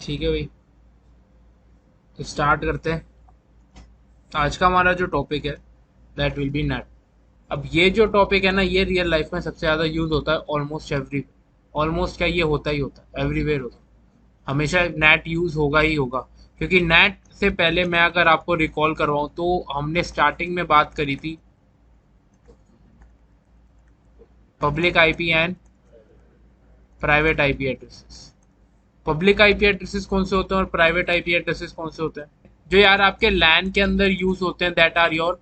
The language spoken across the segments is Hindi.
ठीक है भाई, तो स्टार्ट करते हैं। आज का हमारा जो टॉपिक है दैट विल बी नेट। अब ये जो टॉपिक है ना, ये रियल लाइफ में सबसे ज़्यादा यूज होता है ऑलमोस्ट क्या, ये होता ही होता है, एवरीवेयर होता है। हमेशा नेट यूज होगा ही होगा, क्योंकि नेट से पहले मैं अगर आपको रिकॉल करवाऊं तो हमने स्टार्टिंग में बात करी थी public IP and private IP addresses. Public IP addresses कौन से होते हैं और प्राइवेट आईपी एड्रेसेस कौन से होते हैं? जो यार आपके लैन के अंदर यूज होते हैं that are your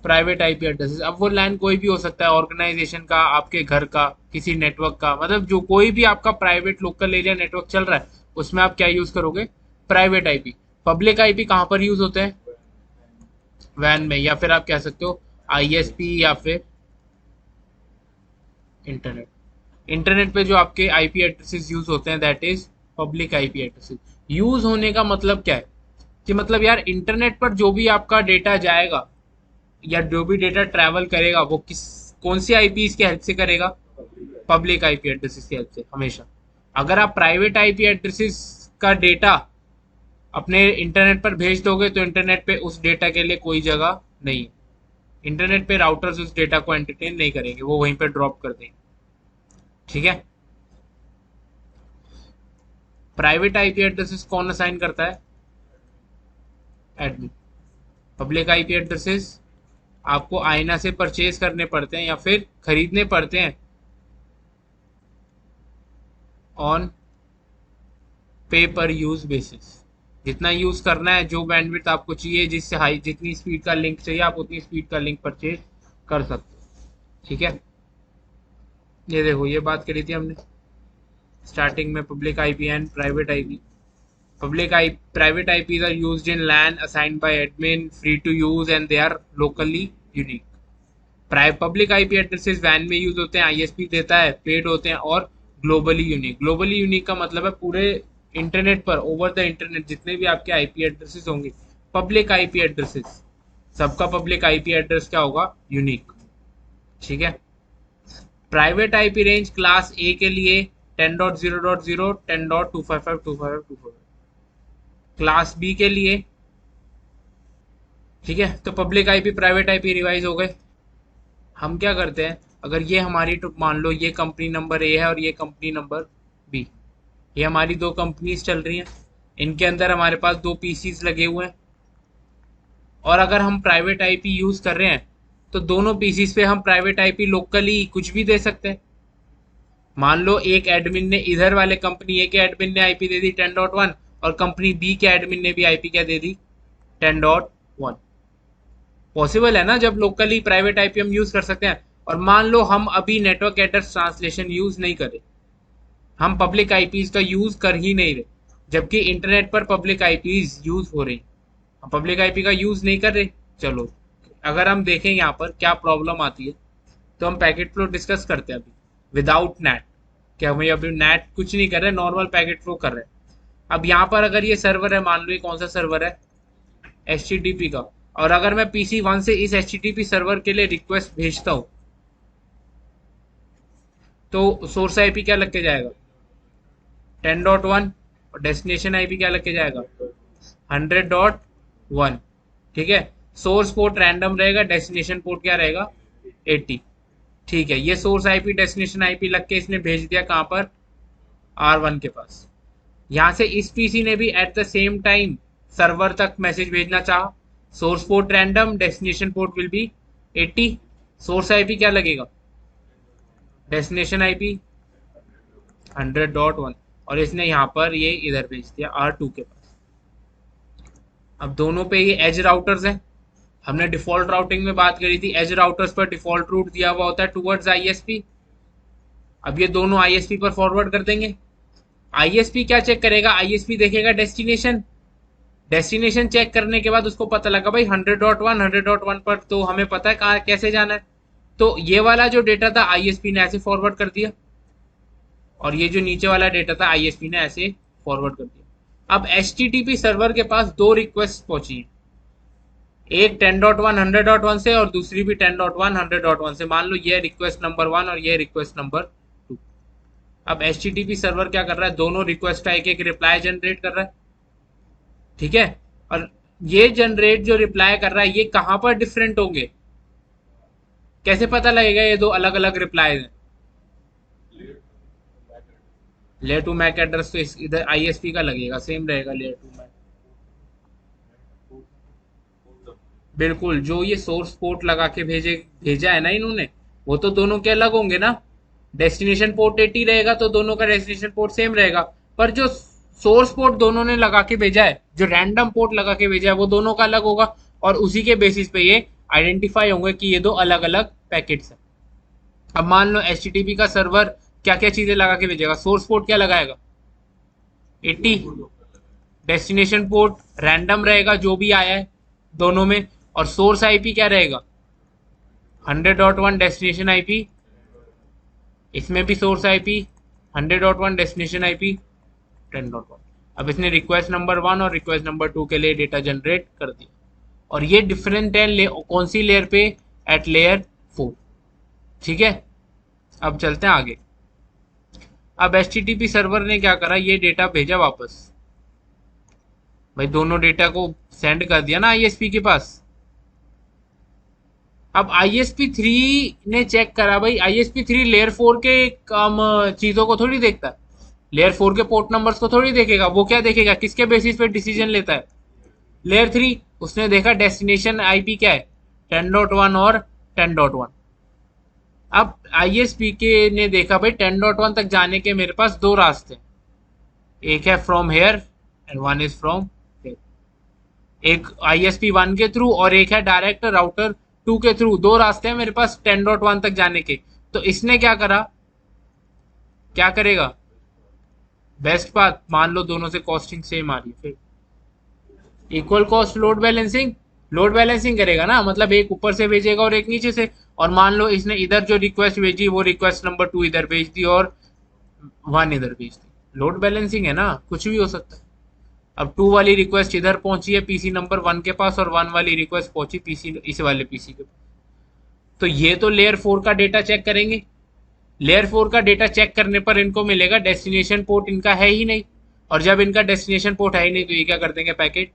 private IP addresses. अब वो लैन कोई भी हो सकता है, ऑर्गेनाइजेशन का, आपके घर का, किसी नेटवर्क का, मतलब जो कोई भी आपका प्राइवेट लोकल एरिया नेटवर्क चल रहा है उसमें आप क्या यूज करोगे? Private IP. पब्लिक आईपी कहाँ पर यूज होते हैं? वैन में, या फिर आप कह सकते हो आईएसपी या फिर इंटरनेट। इंटरनेट पे जो आपके आईपी एड्रेसेस यूज होते हैं that is public IP addresses. Use होने का मतलब क्या है कि मतलब यार इंटरनेट पर जो भी आपका डेटा जाएगा या जो भी डेटा ट्रैवल करेगा वो किस कौन सी आईपी की हेल्प से करेगा? पब्लिक आईपी एड्रेसेस की हेल्प से हमेशा। अगर आप प्राइवेट आईपी एड्रेसेस का डेटा अपने इंटरनेट पर भेज दोगे तो इंटरनेट पे उस डेटा के लिए कोई जगह नहीं है। इंटरनेट पे राउटर्स उस डेटा को एंटरटेन नहीं करेंगे, वो वहीं पे ड्रॉप कर देंगे। ठीक है। प्राइवेट आईपी एड्रेसेस कौन असाइन करता है? एडमिन। पब्लिक आईपी एड्रेसेस आपको आईना से परचेज करने पड़ते हैं या फिर खरीदने पड़ते हैं ऑन पे पर यूज बेसिस। जितना यूज करना है, जो बैंडविड्थ आपको चाहिए, जिससे हाई जितनी स्पीड का लिंक चाहिए आप उतनी स्पीड का लिंक परचेज कर सकते हो। ठीक है। ये देखो, ये बात करी थी हमने स्टार्टिंग में, public IP and private IP. private IPs are used in LAN assigned by admin, free to use and they are locally unique. Public IP addresses वैन में यूज होते हैं, आईएसपी देता है, पेड होते हैं और ग्लोबली यूनिक। ग्लोबली यूनिक का मतलब है पूरे इंटरनेट पर, ओवर द इंटरनेट जितने भी आपके आईपी एड्रेसेस होंगे, पब्लिक आईपी एड्रेसेस, सबका पब्लिक आईपी एड्रेस क्या होगा? यूनिक। ठीक है। प्राइवेट आईपी रेंज क्लास ए के लिए 10.0.0, 10.255.255.255। क्लास बी के लिए, ठीक है, तो public IP private IP revise हो गए। हम क्या करते हैं, अगर ये हमारी, तो मान लो ये कंपनी नंबर ए है और ये कंपनी नंबर बी, ये हमारी दो कंपनीज चल रही हैं, इनके अंदर हमारे पास दो पीसीज लगे हुए हैं, और अगर हम प्राइवेट आईपी यूज कर रहे हैं तो दोनों पीसीज पे हम प्राइवेट आईपी लोकली कुछ भी दे सकते हैं। मान लो एक एडमिन ने, इधर वाले कंपनी ए के एडमिन ने आईपी दे दी 10.1 और कंपनी बी के एडमिन ने भी आईपी क्या दे दी? 10.1। पॉसिबल है ना, जब लोकली प्राइवेट आईपी हम यूज कर सकते हैं। और मान लो हम अभी नेटवर्क एड्रेस ट्रांसलेशन यूज नहीं करें, हम पब्लिक आईपीज का यूज कर ही नहीं रहे, जबकि इंटरनेट पर पब्लिक आईपीज यूज हो रही, हम पब्लिक आईपी का यूज नहीं कर रहे। चलो, अगर हम देखें यहाँ पर क्या प्रॉब्लम आती है, तो हम पैकेट फ्लो डिस्कस करते हैं अभी विदाउट नेट। क्या भाई, अभी नेट कुछ नहीं कर रहे, नॉर्मल पैकेट फ्लो कर रहे हैं। अब यहाँ पर अगर ये सर्वर है, मान लो ये कौन सा सर्वर है? HTTP का। और अगर मैं PC1 से इस HTTP सर्वर के लिए रिक्वेस्ट भेजता हूं तो सोर्स आईपी क्या लग के जाएगा? 10.1। और डेस्टिनेशन आईपी क्या लग के जाएगा? 100.1। ठीक है। सोर्स पोर्ट रैंडम रहेगा, डेस्टिनेशन पोर्ट क्या रहेगा? 80। ठीक है, ये सोर्स आईपी डेस्टिनेशन आईपी लग के इसने भेज दिया कहां पर? R1 के पास। यहां से इस पीसी ने भी at the same time server तक मैसेज भेजना चाहा, source port random, destination port will be 80, source IP क्या लगेगा? डेस्टिनेशन आईपी 100.1, और इसने यहां पर ये इधर भेज दिया R2 के पास। अब दोनों पे ये एज राउटर्स हैं। हमने डिफॉल्ट राउटिंग में बात करी थी, एज राउटर्स पर डिफॉल्ट रूट दिया हुआ होता है टुवर्ड्स आईएसपी। अब ये दोनों आईएसपी पर फॉरवर्ड कर देंगे। आईएसपी क्या चेक करेगा? आईएसपी देखेगा डेस्टिनेशन, डेस्टिनेशन चेक करने के बाद उसको पता लगा भाई 100.1 पर तो हमें पता है कहाँ कैसे जाना है, तो ये वाला जो डेटा था आईएसपी ने ऐसे फॉरवर्ड कर दिया, और ये जो नीचे वाला डेटा था आईएसपी ने ऐसे फॉरवर्ड कर दिया। अब HTTP सर्वर के पास दो रिक्वेस्ट पहुंची है, एक 10.1 100.1 से और दूसरी भी 10.1 100.1 से। मान लो ये रिक्वेस्ट नंबर 1 और ये रिक्वेस्ट नंबर 2। अब HTTP सर्वर क्या कर रहा है, दोनों रिक्वेस्ट का एक एक रिप्लाई जनरेट कर रहा है, ठीक है। और ये जनरेट जो रिप्लाई कर रहा है ये कहां पर डिफरेंट होंगे, कैसे पता लगेगा ये दो अलग अलग रिप्लाई हैं? लेयर टू मैक एड्रेस तो इधर ISP का लगेगा, सेम रहेगा लेयर टू मैक। बिल्कुल, जो ये सोर्स पोर्ट लगा के भेजा है ना इन्होंने, वो तो दोनों के अलग होंगे ना। डेस्टिनेशन पोर्ट 80 रहेगा तो दोनों का डेस्टिनेशन पोर्ट सेम रहेगा, पर जो सोर्स पोर्ट दोनों ने लगा के भेजा है, जो रैंडम पोर्ट लगा के भेजा है, वो दोनों का अलग होगा। और उसी के बेसिस पे ये आइडेंटिफाई होंगे कि ये दो अलग अलग पैकेट्स हैं। अब मान लो HTTP का सर्वर क्या क्या चीजें लगा के भेजेगा, सोर्स पोर्ट क्या लगाएगा 80, डेस्टिनेशन पोर्ट रैंडम रहेगा जो भी आया है दोनों में, और सोर्स IP क्या रहेगा 100.1 डेस्टिनेशन IP, इसमें भी सोर्स IP 100.1 डेस्टिनेशन IP 10.1। अब इसने रिक्वेस्ट नंबर 1 और रिक्वेस्ट नंबर 2 के लिए डेटा जनरेट कर दिया, और ये डिफरेंट है कौन सी लेयर पे, एट लेयर 4, ठीक है। अब चलते हैं आगे। अब HTTP सर्वर ने क्या करा, ये डेटा भेजा वापस, भाई दोनों डेटा को सेंड कर दिया ना ISP के पास। अब ISP3 ने चेक करा, भाई ISP3 लेयर 4 के काम चीजों को थोड़ी देखता है, लेयर 4 के पोर्ट नंबर्स को थोड़ी देखेगा। वो क्या देखेगा, किसके बेसिस पे डिसीजन लेता है, लेयर 3। उसने देखा डेस्टिनेशन IP क्या है 10.1 और 10.1। अब ISP के ने देखा भाई 10.1 तक जाने के मेरे पास दो रास्ते हैं, एक है from here and one is from, एक ISP1 के थ्रू और एक है डायरेक्ट राउटर 2 के थ्रू। दो रास्ते हैं मेरे पास 10.1 तक जाने के। तो इसने क्या करा, क्या करेगा, बेस्ट पाथ, मान लो दोनों से कॉस्टिंग सेम आ रही है, फिर equal cost load balancing, load balancing करेगा ना, मतलब एक ऊपर से भेजेगा और एक नीचे से। और मान लो इसने इधर जो रिक्वेस्ट भेजी वो रिक्वेस्ट नंबर 2 इधर भेज दी और 1 इधर भेज दी, लोड बैलेंसिंग है ना, कुछ भी हो सकता है। अब 2 वाली रिक्वेस्ट इधर पहुंची है PC नंबर 1 के पास, और 1 वाली रिक्वेस्ट पहुंची PC इस वाले PC के पास। तो ये तो लेयर 4 का डेटा चेक करेंगे, लेयर 4 का डेटा चेक करने पर इनको मिलेगा डेस्टिनेशन पोर्ट इनका है ही नहीं, और जब इनका डेस्टिनेशन पोर्ट है ही नहीं तो ये क्या कर देंगे, पैकेट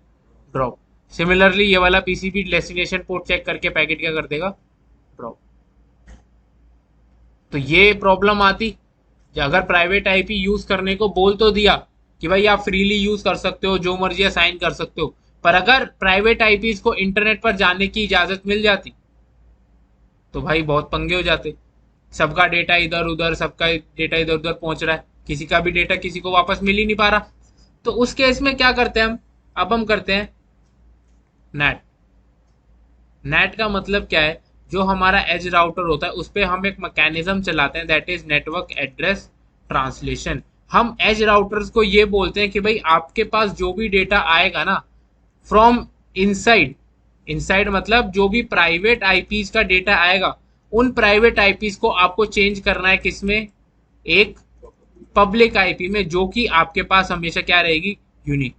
ड्रॉप। सिमिलरली ये वाला PC भी डेस्टिनेशन पोर्ट चेक करके पैकेट क्या कर देगा, ड्रॉप। तो ये प्रॉब्लम आती अगर प्राइवेट IP यूज करने को बोल तो दिया कि भाई आप फ्रीली यूज कर सकते हो, जो मर्जी असाइन कर सकते हो, पर अगर प्राइवेट IPs को इंटरनेट पर जाने की इजाजत मिल जाती तो भाई बहुत पंगे हो जाते। सबका डेटा इधर उधर, सबका डेटा इधर उधर पहुंच रहा है, किसी का भी डेटा किसी को वापस मिल ही नहीं पा रहा। तो उस केस में क्या करते हैं हम, अब हम करते हैं नेट। नेट का मतलब क्या है, जो हमारा एज राउटर होता है उस पर हम एक मैकेनिज्म चलाते हैं, that is network address translation. हम एज राउटर्स को ये बोलते हैं कि भाई आपके पास जो भी डेटा आएगा ना फ्रॉम इनसाइड, इनसाइड मतलब जो भी प्राइवेट IPs का डेटा आएगा, उन प्राइवेट IPs को आपको चेंज करना है किसमें, एक पब्लिक IP में, जो कि आपके पास हमेशा क्या रहेगी, यूनिक।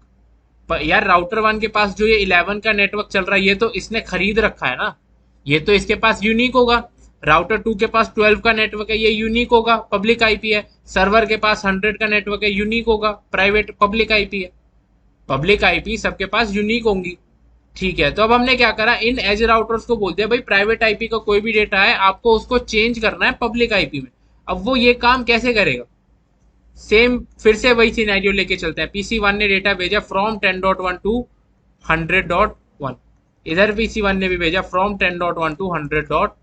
यार राउटर 1 के पास जो ये 11 का नेटवर्क चल रहा है, ये तो इसने खरीद रखा है ना, ये तो इसके पास यूनिक होगा। राउटर 2 के पास 12 का नेटवर्क है, ये यूनिक होगा, पब्लिक IP है। सर्वर के पास 100 का नेटवर्क है, यूनिक होगा, प्राइवेट पब्लिक IP है। पब्लिक IP सबके पास यूनिक होंगी, ठीक है। तो अब हमने क्या करा, इन एज राउटर्स को बोल दिया भाई प्राइवेट IP का कोई भी डेटा है आपको उसको चेंज करना है पब्लिक IP में। अब वो ये काम कैसे करेगा, सेम फिर से वही सिनेरियो लेके चलते हैं। PC1 ने डेटा भेजा फ्रॉम 10.1 टू 100.1, इधर PC1 ने भी भेजा फ्रॉम 10.1 टू 100.1।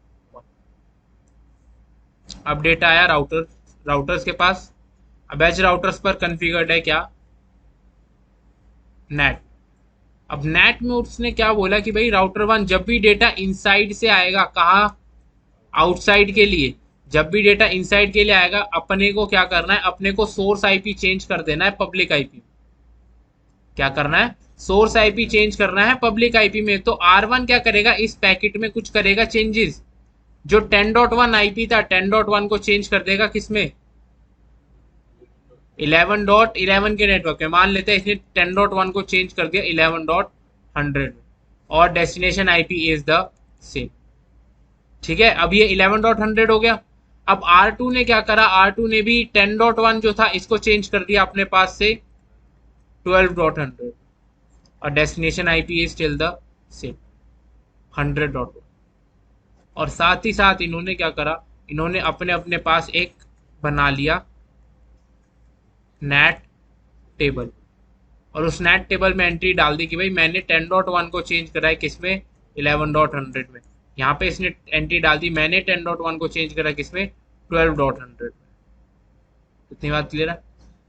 अब डेटा आया राउटर्स के पास। अब एज राउटर्स पर कॉन्फ़िगर्ड है क्या, नेट। अब नेट में उसने क्या बोला कि भाई राउटर 1 जब भी डेटा इनसाइड से आएगा, कहा आउटसाइड के लिए, जब भी डेटा इनसाइड के लिए आएगा अपने को क्या करना है, अपने को सोर्स IP चेंज कर देना है पब्लिक IP। क्या करना है, सोर्स IP चेंज करना है पब्लिक IP में। तो R1 क्या करेगा, इस पैकेट में कुछ करेगा चेंजेस, जो 10.1 IP था 10.1 को चेंज कर देगा किसमें, 11.11 के नेटवर्क में। मान लेते हैं इसने 10.1 को चेंज कर दिया 11.100 और destination IP is the same, ठीक है। अब ये 11.100 हो गया। अब R2 ने क्या करा, R2 ने भी 10.1 जो था इसको चेंज कर दिया अपने पास से 12.100 और destination IP is still the same 100.1। और साथ ही साथ इन्होंने क्या करा, इन्होंने अपने अपने पास एक बना लिया नेट टेबल और उस नेट टेबल में एंट्री डाल दी कि भाई मैंने 10.1 को चेंज करा है किसमें 11.100 में। यहाँ पे इसने एंट्री डाल दी मैंने 10.1 को चेंज करा किसमें 12.100 में। इतनी बात क्लियर है।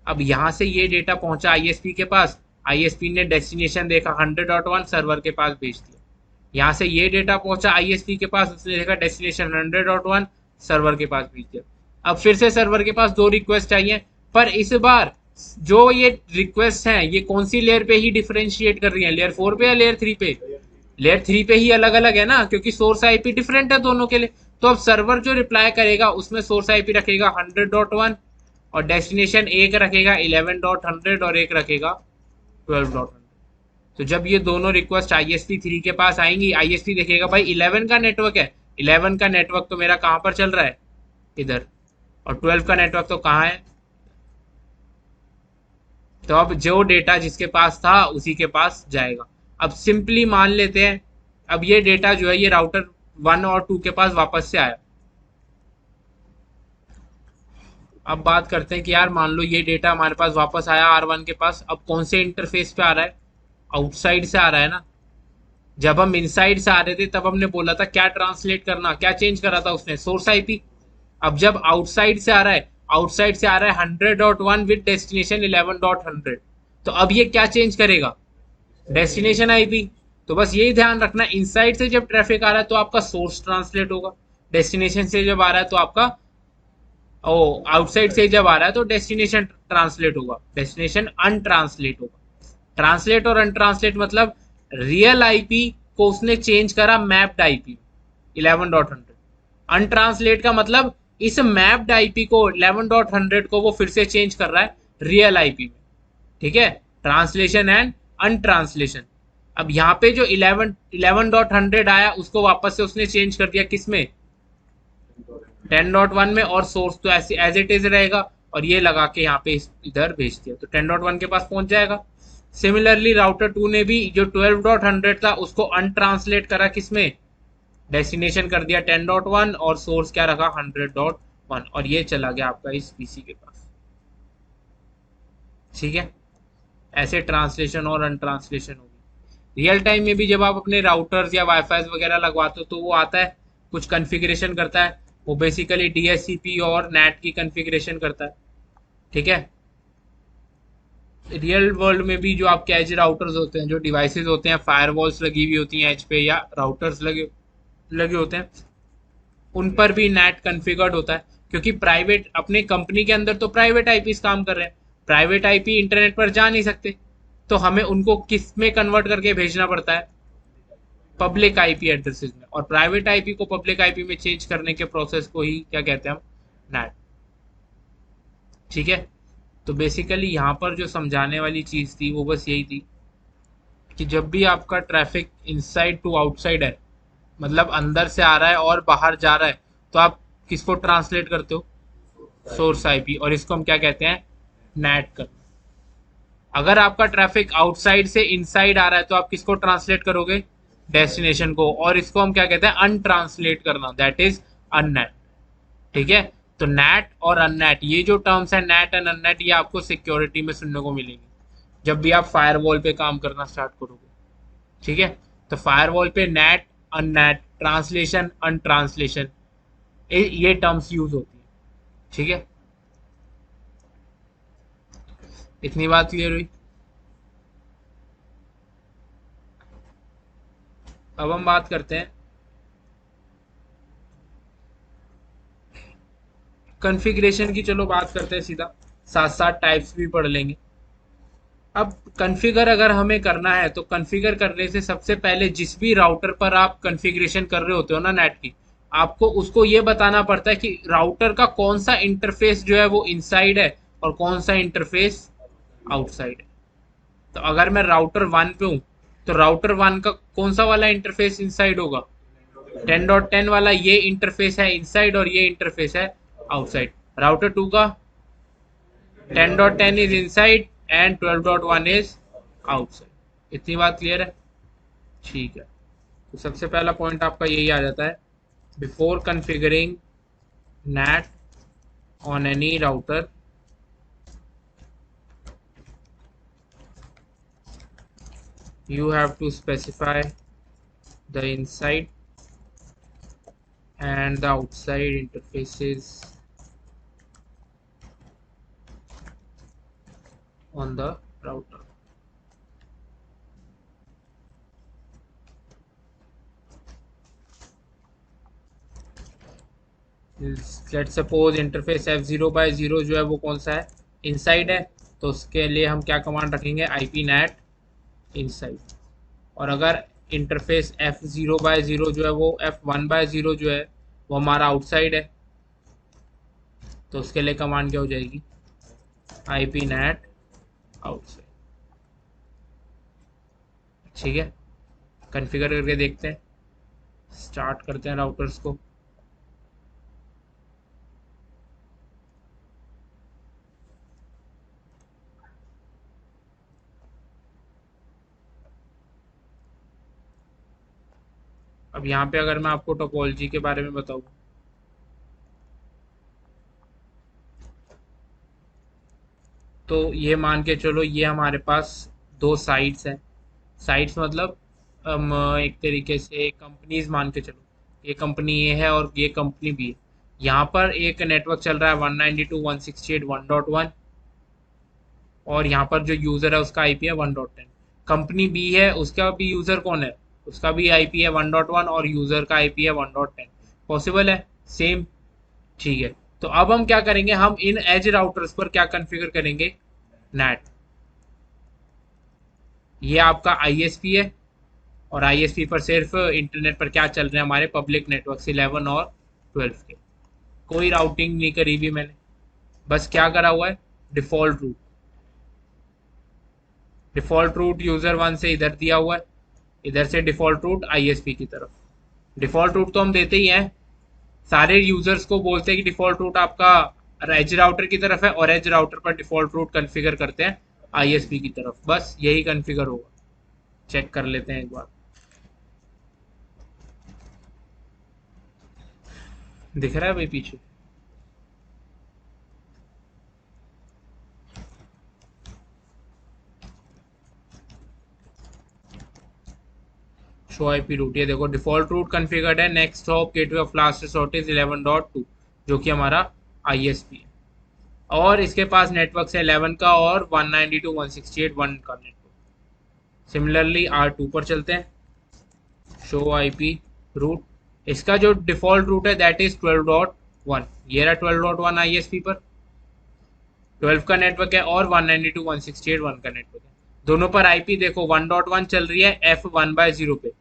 अब यहाँ से ये डेटा पहुंचा आईएसपी के पास, आईएसपी ने डेस्टिनेशन देखा 100.1 सर्वर के पास भेज दिया। यहाँ से ये डेटा पहुंचा आईएसपी के पास, उसने देखा डेस्टिनेशन 100.1 सर्वर के पास भेज दिया। अब फिर से सर्वर के पास 2 रिक्वेस्ट चाहिए, पर इस बार जो ये रिक्वेस्ट हैं ये कौन सी लेयर पे ही डिफरेंशिएट कर रही है, लेयर 4 पे या लेयर 3 पे? लेयर 3 पे ही अलग अलग है ना, क्योंकि सोर्स आईपी डिफरेंट है दोनों के लिए। तो अब सर्वर जो रिप्लाई करेगा उसमें सोर्स आईपी रखेगा 100.1 और डेस्टिनेशन एक रखेगा 11.100 और एक रखेगा 12.100। तो जब ये दोनों रिक्वेस्ट आईएसपी 3 के पास आएंगी, आईएसपी देखेगा भाई 11 का नेटवर्क है, 11 का नेटवर्क तो मेरा कहां पर चल रहा है इधर, और 12 का नेटवर्क तो कहां है। तो अब जो डेटा जिसके पास था उसी के पास जाएगा। अब सिंपली मान लेते हैं अब ये डेटा जो है ये राउटर 1 और 2 के पास वापस से आया। अब बात करते हैं कि यार मान लो ये डेटा हमारे पास वापस आया R1 के पास, अब कौन से इंटरफेस पे आ रहा है, आउटसाइड से आ रहा है ना। जब हम इनसाइड से आ रहे थे तब हमने बोला था क्या ट्रांसलेट करना, क्या चेंज करा था उसने, सोर्स आईपी। अब जब आउटसाइड से आ रहा है, आउटसाइड से आ रहा है 100.1 विद डेस्टिनेशन 11.100, तो अब ये क्या चेंज करेगा, डेस्टिनेशन आईपी। तो बस यही ध्यान रखना, इनसाइड से जब ट्रैफिक आ रहा है तो आपका सोर्स ट्रांसलेट होगा, डेस्टिनेशन से जब आ रहा है तो आपका आउटसाइड से जब आ रहा है तो डेस्टिनेशन ट्रांसलेट होगा, डेस्टिनेशन अनट्रांसलेट होगा। ट्रांसलेट और अनट्रांसलेट मतलब रियल आईपी को उसने चेंज करा मैप्ड आईपी 11.100। अनट्रांसलेट का मतलब इस मैप्ड आईपी को 11.100 को वो फिर से चेंज कर रहा है रियल आईपी में। ठीक है, ट्रांसलेशन एंड अनट्रांसलेशन। अब यहाँ पे जो 11.100 आया उसको वापस से उसने चेंज कर दिया किसमें 10.1 में, और सोर्स तो ऐसे एज इट इज रहेगा और ये लगा के यहाँ पे इधर भेज दिया तो 10.1 के पास पहुंच जाएगा। सिमिलरली राउटर 2 ने भी जो 12.100 था उसको अनट्रांसलेट करा किसमें, डेस्टिनेशन कर दिया 10.1 और सोर्स क्या रखा 100.1 और ये चला गया आपका इस पीसी के पास। ठीक है, ऐसे ट्रांसलेशन और अनट्रांसलेशन होगी। रियल टाइम में भी जब आप अपने राउटर्स या वाईफाई वगैरह लगवाते हो तो वो आता है कुछ कॉन्फ़िगरेशन करता है, वो बेसिकली डीएचसीपी और नेट की कॉन्फ़िगरेशन करता है। ठीक है, रियल वर्ल्ड में भी जो आपके एज राउटर्स होते हैं, जो डिवाइसेस होते हैं, फायरवॉल्स लगी हुई होती हैं एज पे या राउटर्स लगे होते हैं, उन पर भी नेट कॉन्फ़िगर्ड होता है। क्योंकि प्राइवेट अपने कंपनी के अंदर तो प्राइवेट आईपी काम कर रहे हैं, प्राइवेट आईपी इंटरनेट पर जा नहीं सकते, तो हमें उनको किस में कन्वर्ट करके भेजना पड़ता है, पब्लिक आईपी एड्रेसेस में। और प्राइवेट आईपी को पब्लिक आईपी में चेंज करने के प्रोसेस को ही क्या कहते हैं हम, नेट। ठीक है, तो बेसिकली यहाँ पर जो समझाने वाली चीज थी वो बस यही थी कि जब भी आपका ट्रैफिक इनसाइड टू आउटसाइड है, मतलब अंदर से आ रहा है और बाहर जा रहा है, तो आप किसको ट्रांसलेट करते हो, सोर्स आईपी, और इसको हम क्या कहते हैं, नेट करना। अगर आपका ट्रैफिक आउटसाइड से इनसाइड आ रहा है तो आप किसको ट्रांसलेट करोगे, डेस्टिनेशन को, और इसको हम क्या कहते हैं, अनट्रांसलेट करना, दैट इज अननेट। ठीक है, तो नेट और अननेट ये जो टर्म्स है नेट एंड अननेट, ये आपको सिक्योरिटी में सुनने को मिलेंगे जब भी आप फायरवॉल पे काम करना स्टार्ट करोगे। ठीक है, तो फायरवॉल पे नेट, अननेट, ट्रांसलेशन, अनट्रांसलेशन, ये टर्म्स यूज होती है। ठीक है, इतनी बात क्लियर हुई। अब हम बात करते हैं कॉन्फ़िगरेशन की। चलो बात करते हैं सीधा, साथ साथ टाइप्स भी पढ़ लेंगे। अब कॉन्फ़िगर अगर हमें करना है तो कॉन्फ़िगर करने से सबसे पहले जिस भी राउटर पर आप कॉन्फ़िगरेशन कर रहे होते हो ना नेट की, आपको उसको ये बताना पड़ता है कि राउटर का कौन सा इंटरफेस जो है वो इनसाइड है और कौन सा इंटरफेस आउटसाइड है। तो अगर मैं राउटर 1 पे हूं तो राउटर 1 का कौन सा वाला इंटरफेस इनसाइड होगा, 10.10 वाला ये इंटरफेस है इनसाइड और ये इंटरफेस है आउटसाइड। राउटर 2 का 10.10 is inside and 12.1 is outside. इतनी बात क्लियर है? ठीक है, तो सबसे पहला पॉइंट आपका यही आ जाता है, before configuring NAT on any router you have to specify the inside and the outside interfaces on the router. Let's suppose interface F0/0 जो है वो कौन सा है, इनसाइड है, तो उसके लिए हम क्या कमांड रखेंगे, IPNAT इनसाइड। और अगर इंटरफेस F0/0 जो है वो F1/0 जो है वो हमारा आउटसाइड है, तो उसके लिए कमांड क्या हो जाएगी, IPNAT आउटसाइड। ठीक है, कॉन्फ़िगर करके देखते हैं, स्टार्ट करते हैं राउटर्स को। अब यहाँ पे अगर मैं आपको टोपोलॉजी के बारे में बताऊँ, तो ये मान के चलो ये हमारे पास दो साइट्स हैं। साइट्स मतलब हम एक तरीके से कंपनीज मान के चलो, ये कंपनी ये है और ये कंपनी बी है। यहाँ पर एक नेटवर्क चल रहा है 192.168.1.1 और यहाँ पर जो यूज़र है उसका आईपी है 1.10। कंपनी बी है, उसका भी यूज़र कौन है, उसका भी आईपी है 1.1 और यूज़र का आईपी है 1.10। पॉसिबल है सेम? ठीक है, तो अब हम क्या करेंगे, हम इन एज राउटर्स पर क्या कॉन्फ़िगर करेंगे, NAT। ये आपका आईएसपी है और आईएसपी पर सिर्फ इंटरनेट पर क्या चल रहे हैं, हमारे पब्लिक नेटवर्क 11 और 12 के। कोई राउटिंग नहीं करी भी मैंने, बस क्या करा हुआ है, default route. Default route user 1 से इधर दिया हुआ है, इधर से डिफॉल्ट रूट आईएसपी की तरफ। डिफॉल्ट रूट तो हम देते ही हैं, सारे यूजर्स को बोलते हैं कि डिफॉल्ट रूट आपका एज राउटर की तरफ है और एज राउटर पर डिफॉल्ट रूट कॉन्फ़िगर करते हैं आईएसपी की तरफ। बस यही कॉन्फ़िगर होगा, चेक कर लेते हैं एक बार। दिख रहा है भाई पीछे? शो आईपी रूट, ये देखो डिफॉल्ट रूट कॉन्फ़िगर्ड है, next hop gateway of last resort is 11.2 जो कि हमारा आईएसपी है, और इसके पास नेटवर्क है 11 का और 192.168.1 का नेटवर्क। सिमिलरली R2 पर चलते हैं, शो आईपी रूट, इसका जो डिफॉल्ट रूट है दैट इज 12.1। ये रहा 12.1 आईएसपी पर, 12 का नेटवर्क है और 192.168.1 का नेटवर्क है। दोनों पर आईपी देखो 1.1 चल रही है F1/0 पे,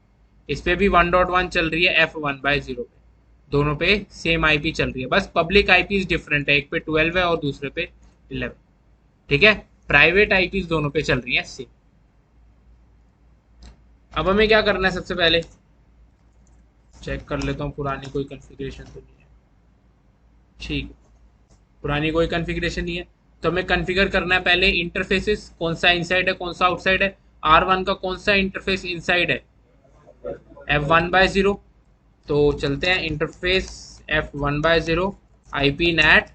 इस पे भी 1.1 चल रही है F1/0 पे, दोनों पे सेम आईपी चल रही है, बस पब्लिक आईपी डिफरेंट है, एक पे 12 है और दूसरे पे 11। ठीक है, प्राइवेट आईपी दोनों पे चल रही है सेम। अब हमें क्या करना है, सबसे पहले चेक कर लेता हूँ पुरानी कोई कॉन्फ़िगरेशन तो नहीं है। ठीक, पुरानी कोई कॉन्फ़िगरेशन नहीं है, तो हमें कॉन्फ़िगर करना है पहले इंटरफेसेस, कौन सा इनसाइड है कौन सा आउटसाइड है। R1 का कौन सा इंटरफेस इनसाइड है, F1/0, तो चलते हैं interface F1/0 IPNAT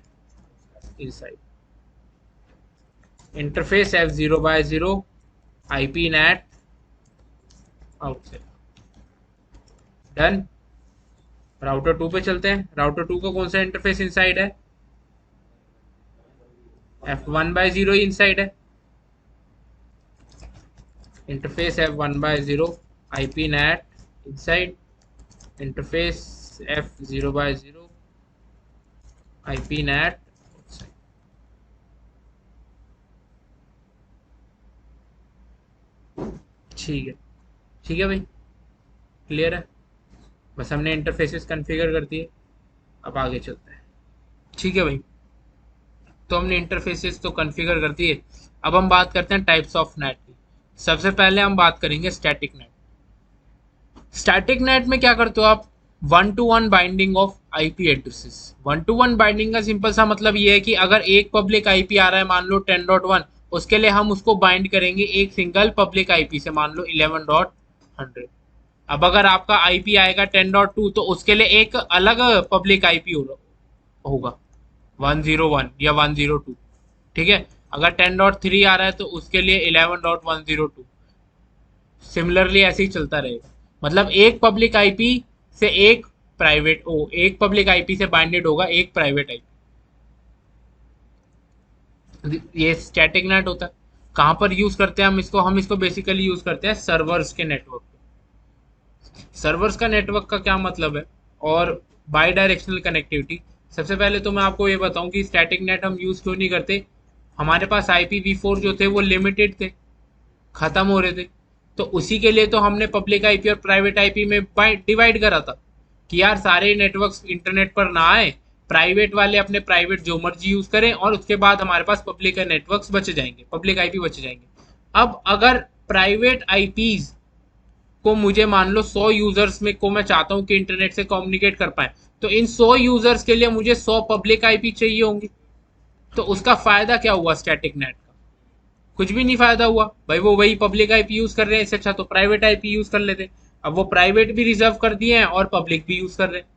inside, interface F0/0 IPNAT outside. Done. Router 2 पे चलते हैं, राउटर 2 का कौन सा इंटरफेस इनसाइड है, F1/0 इनसाइड है, interface F1/0 IPNAT inside, interface F0/0 IPNAT outside। ठीक है, ठीक है भाई, क्लियर है, बस हमने इंटरफेसेस कॉन्फ़िगर कर दिए, अब आगे चलते हैं। ठीक है भाई, तो हमने इंटरफेसेस तो कॉन्फ़िगर कर दिए, अब हम बात करते हैं टाइप्स ऑफ नेट की। सबसे पहले हम बात करेंगे स्टैटिक नेट। स्टैटिक नेट में क्या करते हो आप, 1-to-1 binding of IP addresses. 1-to-1 binding का सिंपल सा मतलब ये है कि अगर एक पब्लिक आईपी आ रहा है मान लो 10.1, उसके लिए हम उसको बाइंड करेंगे एक सिंगल पब्लिक आईपी से मान लो 11.100। अब अगर आपका आईपी आएगा 10.2 तो उसके लिए एक अलग पब्लिक आईपी होगा 101 या 102। ठीक है, अगर 10.3 आ रहा है तो उसके लिए 11.102। सिमिलरली ऐसे ही चलता रहेगा। मतलब एक पब्लिक आईपी से एक पब्लिक आईपी से बाइंडेड होगा एक प्राइवेट आईपी। ये स्टैटिक नेट होता है। कहां पर यूज करते हैं हम इसको बेसिकली यूज करते हैं सर्वर्स के नेटवर्क पे। सर्वर्स का नेटवर्क का क्या मतलब है और बाई डायरेक्शनल कनेक्टिविटी। सबसे पहले तो मैं आपको ये बताऊं कि स्टैटिक नेट हम यूज क्यों नहीं करते। हमारे पास IPv4 जो थे वो लिमिटेड थे, खत्म हो रहे थे। तो उसी के लिए तो हमने पब्लिक आईपी और प्राइवेट आईपी में डिवाइड करा था कि यार सारे नेटवर्क्स इंटरनेट पर ना आए, प्राइवेट वाले अपने प्राइवेट जो मर्जी यूज करें और उसके बाद हमारे पास पब्लिक नेटवर्क्स बच जाएंगे, पब्लिक आईपी बच जाएंगे। अब अगर प्राइवेट आईपीज को मुझे मान लो 100 यूजर्स में को मैं चाहता हूं कि इंटरनेट से कम्युनिकेट कर पाए, तो इन 100 यूजर्स के लिए मुझे 100 पब्लिक आईपी चाहिए होंगे। तो उसका फायदा क्या हुआ स्टैटिक नेट का? कुछ भी नहीं फायदा हुआ भाई, वो वही पब्लिक आईपी यूज कर रहे हैं, इससे अच्छा तो प्राइवेट आईपी यूज कर लेते। अब वो प्राइवेट भी रिजर्व कर दिए हैं और पब्लिक भी यूज कर रहे हैं।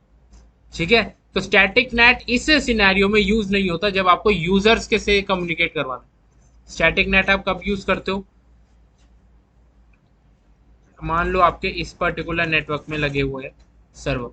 ठीक है, तो स्टैटिक नेट इस सिनेरियो में यूज नहीं होता जब आपको यूजर्स के से कम्युनिकेट करवाना। स्टैटिक नेट आप कब यूज करते हो? मान लो आपके इस पर्टिकुलर नेटवर्क में लगे हुए हैं सर्वर।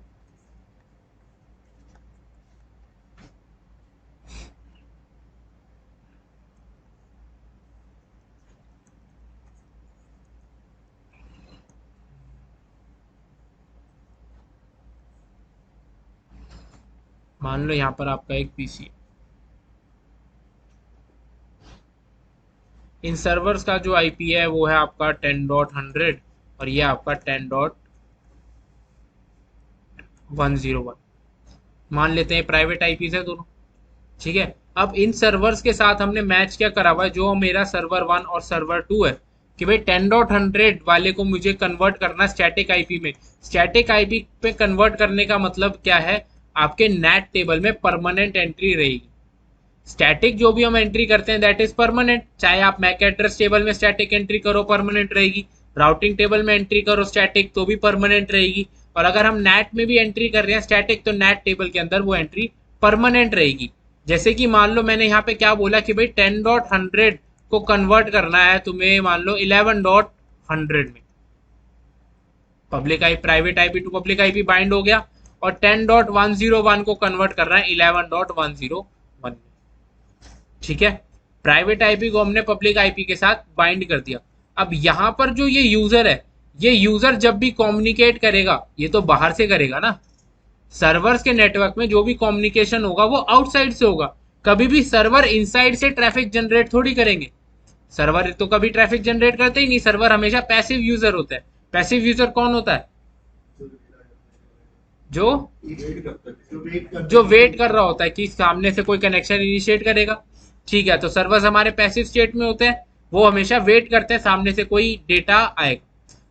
मान लो यहाँ पर आपका एक पीसी है। इन सर्वर्स का जो आईपी है वो है आपका 10.100 और ये आपका 10.101। मान लेते हैं प्राइवेट आईपी है दोनों। ठीक है, अब इन सर्वर्स के साथ हमने मैच क्या करा हुआ है, जो मेरा सर्वर 1 और सर्वर 2 है, कि भाई 10.100 वाले को मुझे कन्वर्ट करना स्टैटिक आईपी में। स्टैटिक आईपी पे कन्वर्ट करने का मतलब क्या है, आपके नेट टेबल में परमानेंट एंट्री रहेगी। स्टैटिक जो भी हम एंट्री करते हैं दैट इज परमानेंट, चाहे आप मैक एड्रेस टेबल में स्टैटिक एंट्री करो परमानेंट रहेगी, राउटिंग टेबल में एंट्री करो स्टैटिक तो भी परमानेंट रहेगी, और अगर हम नेट में भी एंट्री कर रहे हैं स्टैटिक तो नेट टेबल के अंदर वो एंट्री परमानेंट रहेगी। जैसे कि मान लो मैंने यहाँ पे क्या बोला कि भाई 10.100 को कन्वर्ट करना है तुम्हें मान लो 11.100 में, public I private IP to public IP bind हो गया, और 10.101 को कन्वर्ट कर रहा है 11.101 में। ठीक है, प्राइवेट आईपी को हमने पब्लिक आईपी के साथ बाइंड कर दिया। अब यहां पर जो ये यूजर है, ये यूजर जब भी कम्युनिकेट करेगा ये तो बाहर से करेगा ना। सर्वर्स के नेटवर्क में जो भी कम्युनिकेशन होगा वो आउटसाइड से होगा। कभी भी सर्वर इनसाइड से ट्रैफिक जनरेट थोड़ी करेंगे। सर्वर तो कभी ट्रैफिक जनरेट करते ही नहीं, सर्वर हमेशा पैसिव यूजर होता है। पैसिव यूजर कौन होता है? जो जो वेट कर रहा होता है कि सामने से कोई कनेक्शन इनिशिएट करेगा। ठीक है, तो सर्वर्स हमारे पैसिव स्टेट में होते हैं, वो हमेशा वेट करते हैं सामने से कोई डेटा आएगा।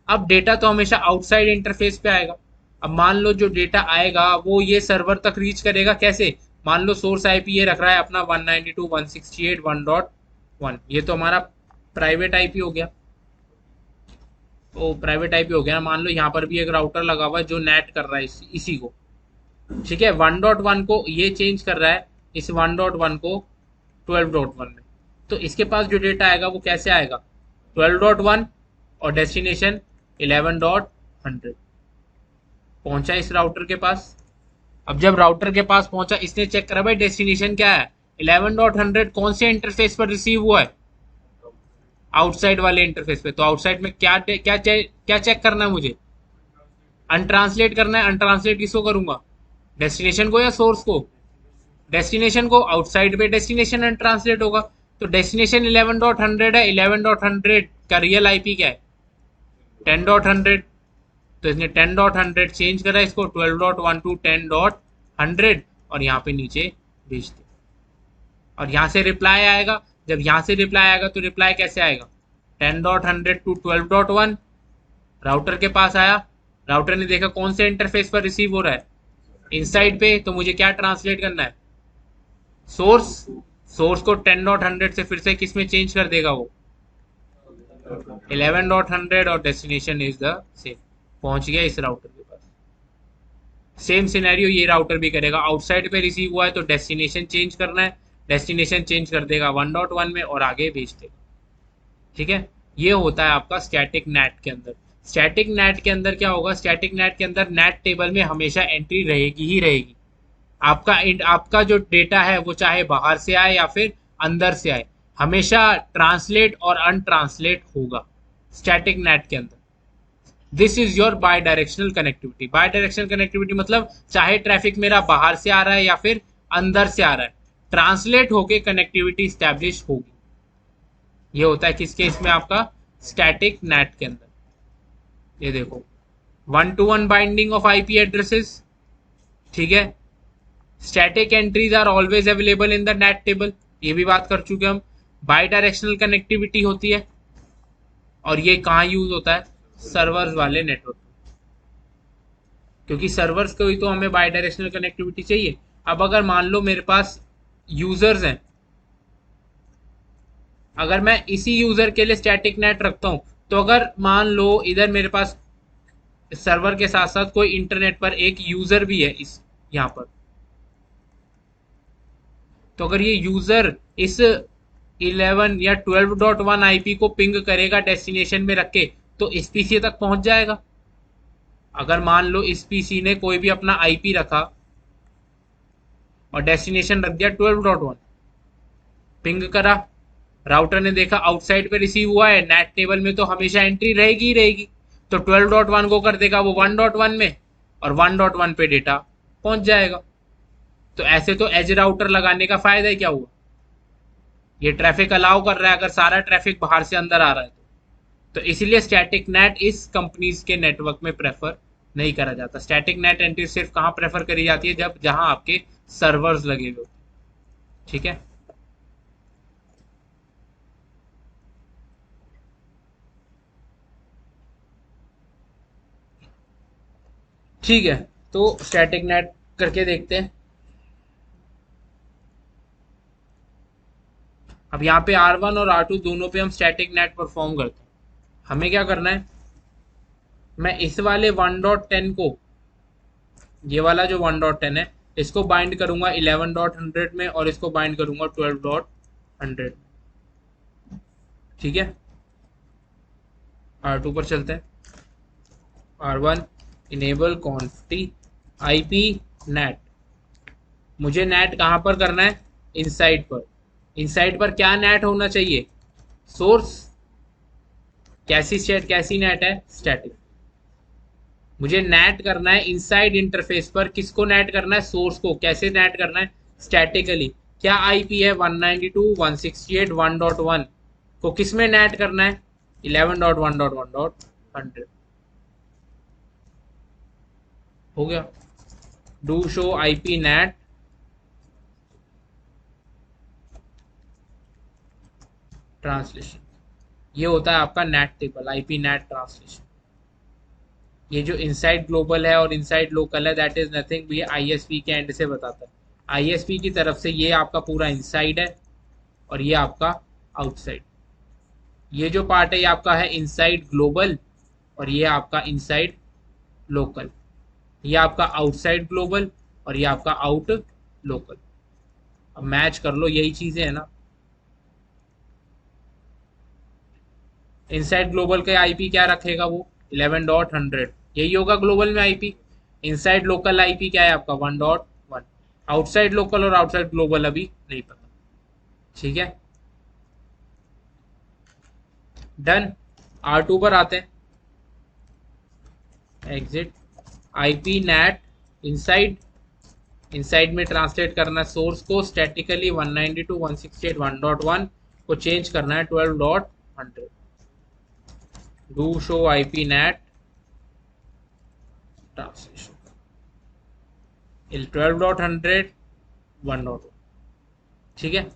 अब डेटा तो हमेशा आउटसाइड इंटरफेस पे आएगा। अब मान लो जो डेटा आएगा वो ये सर्वर तक रीच करेगा कैसे? मान लो सोर्स आईपी ये रख रहा है अपना 192.168.1.1, ये तो हमारा प्राइवेट आईपी हो गया। तो प्राइवेट आईपी हो गया ना। मान लो यहाँ पर भी एक राउटर लगा हुआ है जो नेट कर रहा है इसी को। ठीक है, 1.1 को ये चेंज कर रहा है इस 1.1 को 12.1 में। तो इसके पास जो डेटा आएगा वो कैसे आएगा? 12.1 और डेस्टिनेशन 11.100 पहुंचा इस राउटर के पास। अब जब राउटर के पास पहुंचा इसने चेक करा भाई डेस्टिनेशन क्या है, 11.100 कौन से इंटरफेस पर रिसीव हुआ है? आउटसाइड वाले इंटरफेस पे। तो आउटसाइड में क्या चेक करना है मुझे? अनट्रांसलेट करना है। अनट्रांसलेट किसको करूंगा? डेस्टिनेशन को या सोर्स को? डेस्टिनेशन को। आउटसाइड पे डेस्टिनेशन अनट्रांसलेट होगा। तो डेस्टिनेशन 11.100 है, 11.100 का रियल आईपी क्या है? 10.100। तो इसने 10.100 चेंज करा इसको 12.1 टू 10.100 और यहाँ पे नीचे भेज दिया। और यहाँ से रिप्लाई आएगा। जब यहाँ से रिप्लाई आएगा तो रिप्लाई कैसे आएगा? 10.100 टू 12.1 राउटर के पास आया, राउटर ने देखा कौन से इंटरफेस पर रिसीव हो रहा है, इनसाइड पे, तो मुझे क्या ट्रांसलेट करना है, सोर्स। सोर्स को 10.100 से फिर से किस में चेंज कर देगा वो, 11.100, और डेस्टिनेशन इज द सेम, पहुंच गया इस राउटर के पास। सेम सिनेरियो ये राउटर भी करेगा, आउटसाइड पे रिसीव हुआ है तो डेस्टिनेशन चेंज करना है, डेस्टिनेशन चेंज कर देगा 1.1 में और आगे भेज देगा। ठीक है, ये होता है आपका स्टैटिक नेट के अंदर। स्टैटिक नेट के अंदर क्या होगा, स्टैटिक नेट के अंदर नेट टेबल में हमेशा एंट्री रहेगी ही रहेगी। आपका आपका जो डेटा है वो चाहे बाहर से आए या फिर अंदर से आए, हमेशा ट्रांसलेट और अनट्रांसलेट होगा स्टैटिक नेट के अंदर। This is your bidirectional connectivity. Bidirectional connectivity मतलब चाहे ट्रैफिक मेरा बाहर से आ रहा है या फिर अंदर से आ रहा है, ट्रांसलेट होके कनेक्टिविटी स्टैब्लिश होगी। ये होता है किस केस में, आपका स्टैटिक नेट के अंदर। ये देखो, 1-to-1 binding of IP addresses. ठीक है, static entries are always available in the NAT table, ये भी बात कर चुके हम। बाई डायरेक्शनल कनेक्टिविटी होती है, और ये कहाँ यूज होता है, सर्वर्स वाले नेटवर्क, क्योंकि सर्वर्स को ही तो हमें बाई डायरेक्शनल कनेक्टिविटी चाहिए। अब अगर मान लो मेरे पास यूजर्स हैं, अगर मैं इसी यूजर के लिए स्टैटिक नेट रखता हूं, तो अगर मान लो इधर मेरे पास सर्वर के साथ साथ कोई इंटरनेट पर एक यूजर भी है इस यहां पर, तो अगर ये यूजर इस 11 या 12.1 आईपी को पिंग करेगा डेस्टिनेशन में रख के, तो इस पीसी तक पहुंच जाएगा। अगर मान लो इस पीसी ने कोई भी अपना आईपी रखा और डेस्टिनेशन रख दिया 12.1, पिंग करा, राउटर ने देखा आउटसाइड पे रिसीव हुआ है, नेट टेबल में तो हमेशा एंट्री रहेगी ही रहेगी, तो 12.1 को कर देगा वो 1.1 में, और 1.1 पे डेटा पहुंच जाएगा। तो ऐसे तो एज राउटर लगाने का फायदा ही क्या हुआ, ये ट्रैफिक अलाउ कर रहा है अगर सारा ट्रैफिक बाहर से अंदर आ रहा है तो इसीलिए स्टैटिक नेट इस कंपनीज के नेटवर्क में प्रेफर नहीं करा जाता। स्टैटिक नेट एंट्री सिर्फ कहां प्रेफर करी जाती है, जब जहां आपके सर्वर्स लगे हुए। ठीक है, ठीक है, तो स्टैटिक नेट करके देखते हैं। अब यहाँ पे R1 और R2 दोनों पे हम स्टैटिक नेट परफॉर्म करते हैं। हमें क्या करना है, मैं इस वाले 1.10 को, ये वाला जो 1.10 है, इसको बाइंड करूंगा 11.100 में, और इसको बाइंड करूंगा 12.100। ठीक है, R2 पर चलते हैं। R1 enable quantity IP net. मुझे नेट कहां पर करना है, इनसाइड पर। इनसाइड पर क्या नेट होना चाहिए, सोर्स। कैसी नेट है, स्टैटिक। मुझे नेट करना है इनसाइड इंटरफेस पर, किसको नेट करना है, सोर्स को। कैसे नेट करना है, स्टैटिकली। क्या आईपी है, 192.168.1.1 को किस में नेट करना है, 11.1.1.100। हो गया, do show IP net translation. ये होता है आपका NAT table, IP net translation. ये जो इनसाइड ग्लोबल है और इनसाइड लोकल है, दैट इज नथिंग, ये आईएसपी के एंड से बताता है। आईएसपी की तरफ से ये आपका पूरा इनसाइड है और ये आपका आउटसाइड। ये जो पार्ट है ये आपका है इनसाइड ग्लोबल, और ये आपका इनसाइड लोकल। ये आपका आउटसाइड ग्लोबल और ये आपका आउट लोकल। अब मैच कर लो, यही चीजें है ना। इनसाइड ग्लोबल का आईपी क्या रखेगा वो, 11.100, यही होगा ग्लोबल में आईपी। इनसाइड लोकल आईपी क्या है आपका, 1.1। आउटसाइड लोकल और आउटसाइड ग्लोबल अभी नहीं पता। ठीक है, डन। R2 पर आते हैं। Exit IP net inside. Inside में ट्रांसलेट करना सोर्स को, स्टैटिकली 192.168.1.1 को चेंज करना है 12.100। Do show IP net translation 12.100 1.1। ठीक है,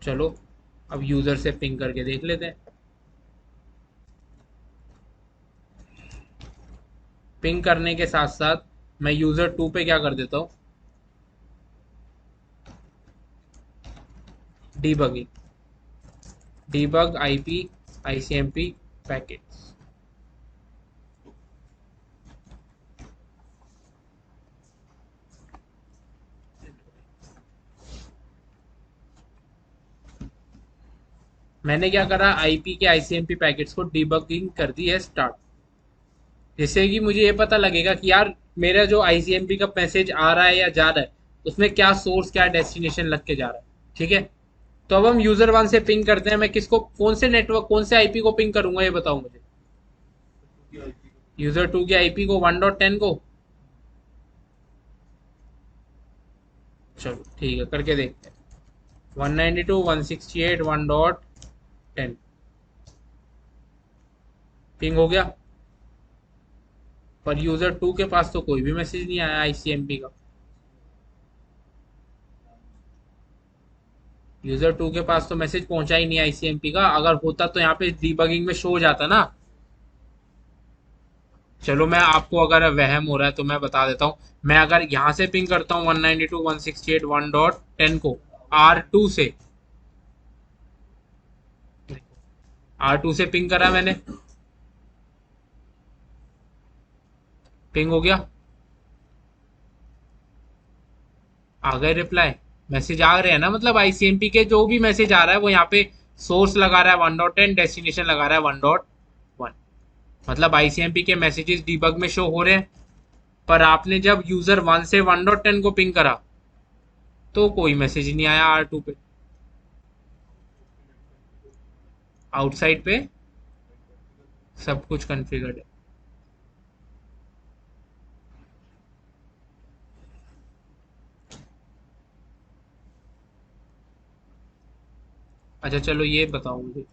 चलो अब यूजर से पिंग करके देख लेते हैं। पिंग करने के साथ साथ मैं यूजर 2 पे क्या कर देता हूँ, debugging, debug IP ICMP packets. मैंने क्या करा, आईपी के आईसीएमपी पैकेट्स को डीबगिंग कर दी है स्टार्ट, जिससे कि मुझे ये पता लगेगा कि यार मेरा जो आईसीएमपी का मैसेज आ रहा है या जा रहा है उसमें क्या सोर्स क्या डेस्टिनेशन लग के जा रहा है। ठीक है, तो अब हम यूजर 1 से पिंग करते हैं। मैं किसको, कौन से नेटवर्क, कौन से आईपी को पिंग करूंगा ये बताओ मुझे। यूजर 2 के आईपी को 1.10 को। चलो ठीक है, करके देखते हैं। 192.168.1.10 पिंग हो गया, पर यूजर 2 के पास तो कोई भी मैसेज नहीं आया आईसीएमपी का। यूजर 2 के पास तो मैसेज पहुंचा ही नहीं आईसीएमपी का, अगर होता तो यहाँ पे डीबगिंग में शो हो जाता ना। चलो मैं आपको, अगर वहम हो रहा है तो मैं बता देता हूँ। मैं अगर यहाँ से पिंग करता हूँ 192.168.1.10 को R2 से, R2 से पिंग करा मैंने, पिंग हो गया, आ गए रिप्लाई, मैसेज आ रहे हैं ना। मतलब आईसीएमपी के जो भी मैसेज आ रहा है वो यहाँ पे सोर्स लगा रहा है 1.10, डेस्टिनेशन लगा रहा है 1.1। मतलब आईसीएमपी के मैसेजेस डीबग में शो हो रहे हैं। पर आपने जब यूजर 1 से 1.10 को पिंग करा तो कोई मैसेज नहीं आया R2 पे। आउटसाइड पे सब कुछ कॉन्फ़िगर्ड है। अच्छा चलो ये बताओ मुझे,